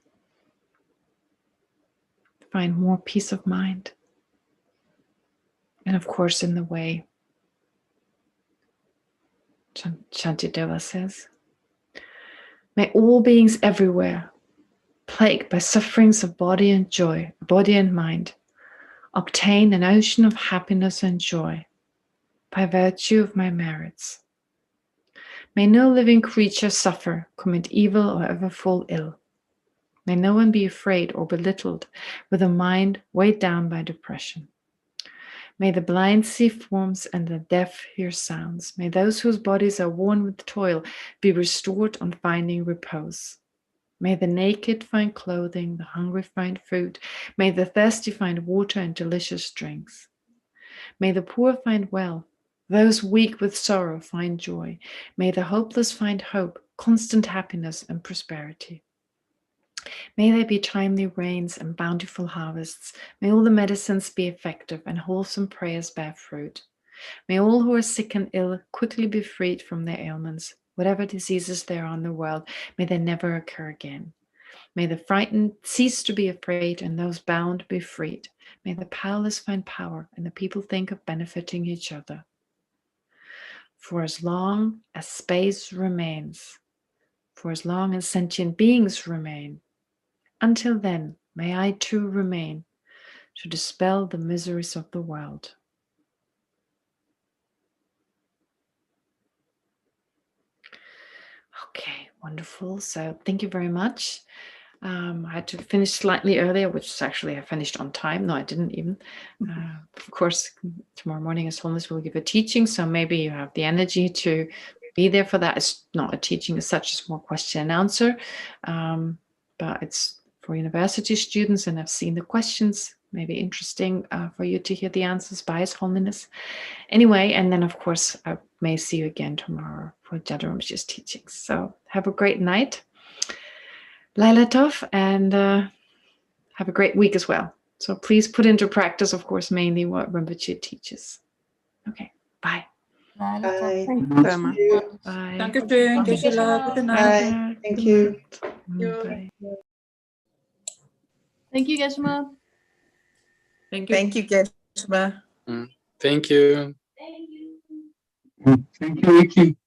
S3: find more peace of mind. And of course, in the way Shantideva says, may all beings everywhere, plagued by sufferings of body and mind, obtain an ocean of happiness and joy by virtue of my merits. May no living creature suffer, commit evil, or ever fall ill. May no one be afraid or belittled with a mind weighed down by depression. May the blind see forms and the deaf hear sounds. May those whose bodies are worn with toil be restored on finding repose. May the naked find clothing, the hungry find food. May the thirsty find water and delicious drinks. May the poor find wealth, those weak with sorrow find joy. May the hopeless find hope, constant happiness and prosperity. May there be timely rains and bountiful harvests. May all the medicines be effective and wholesome prayers bear fruit. May all who are sick and ill quickly be freed from their ailments. Whatever diseases there are in the world, may they never occur again. May the frightened cease to be afraid and those bound be freed. May the powerless find power and the people think of benefiting each other. For as long as space remains, for as long as sentient beings remain, until then, may I too remain to dispel the miseries of the world. Okay, wonderful. So thank you very much. I had to finish slightly earlier, which actually I finished on time. No, I didn't even. Of course, tomorrow morning as Wholeness will give a teaching, so maybe you have the energy to be there for that. It's not a teaching as such, it's more question and answer, but it's for university students, and I've seen the questions. Maybe interesting for you to hear the answers by His Holiness. Anyway, and then of course I may see you again tomorrow for Jadaramji's teachings. So have a great night, Laila Tov, and have a great week as well. So please put into practice, of course, mainly what Rinpoche teaches. Okay, bye.
S4: Bye.
S5: Thank you very much.
S3: Bye.
S5: Dankeschön. Geshe, gute Nacht.
S4: Bye. Thank you.
S3: Bye.
S4: Thank you, Geshe.
S3: Thank you.
S5: Thank you, Geshe.
S6: Thank you.
S1: Thank you, Ricky.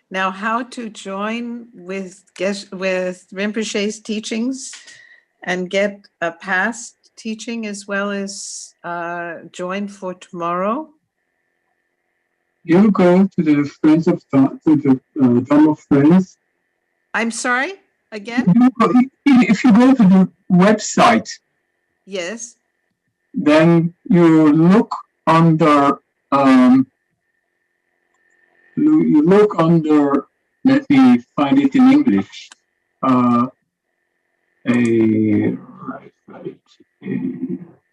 S5: Now, how to join with Rinpoche's teachings and get a past teaching as well as join for tomorrow?
S1: You go to the Friends of Dharma Friends.
S5: I'm sorry, again?
S1: If you go to the website,
S5: Yes.
S1: then you look under let me find it in English.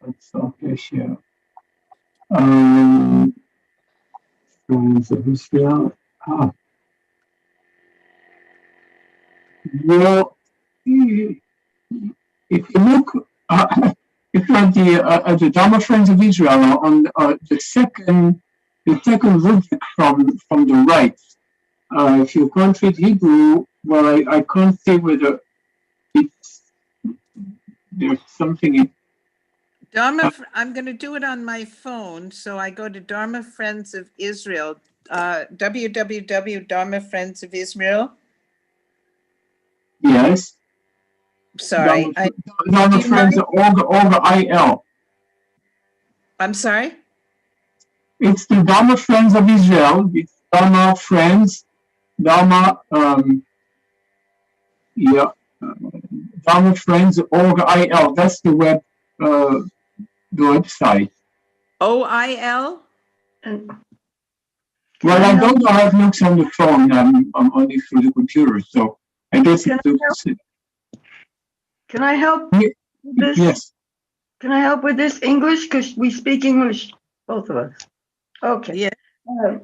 S1: What's up here? Friends of Israel. Well, if you look, if you're at the Dharma Friends of Israel on the second rubric from the right, if you can't read Hebrew, well, I can't see whether there's something.
S5: Dharma, I'm going to do it on my phone. So I go to Dharma Friends of Israel, www.Dharma Friends of Israel.
S1: Yes.
S5: Sorry.
S1: Dharma Friends, all the IL.
S5: I'm sorry?
S1: It's the Dharma Friends of Israel. It's Dharma Friends, Dharma, Dharma Friends, org IL. That's the website.
S5: OIL?
S1: Well, I don't know how it looks on the phone. I'm only through the computer, so I guess it looks.
S7: Can I help with this?
S1: Yes.
S7: Can I help with this English? Because we speak English, both of us. Okay.
S5: Yeah.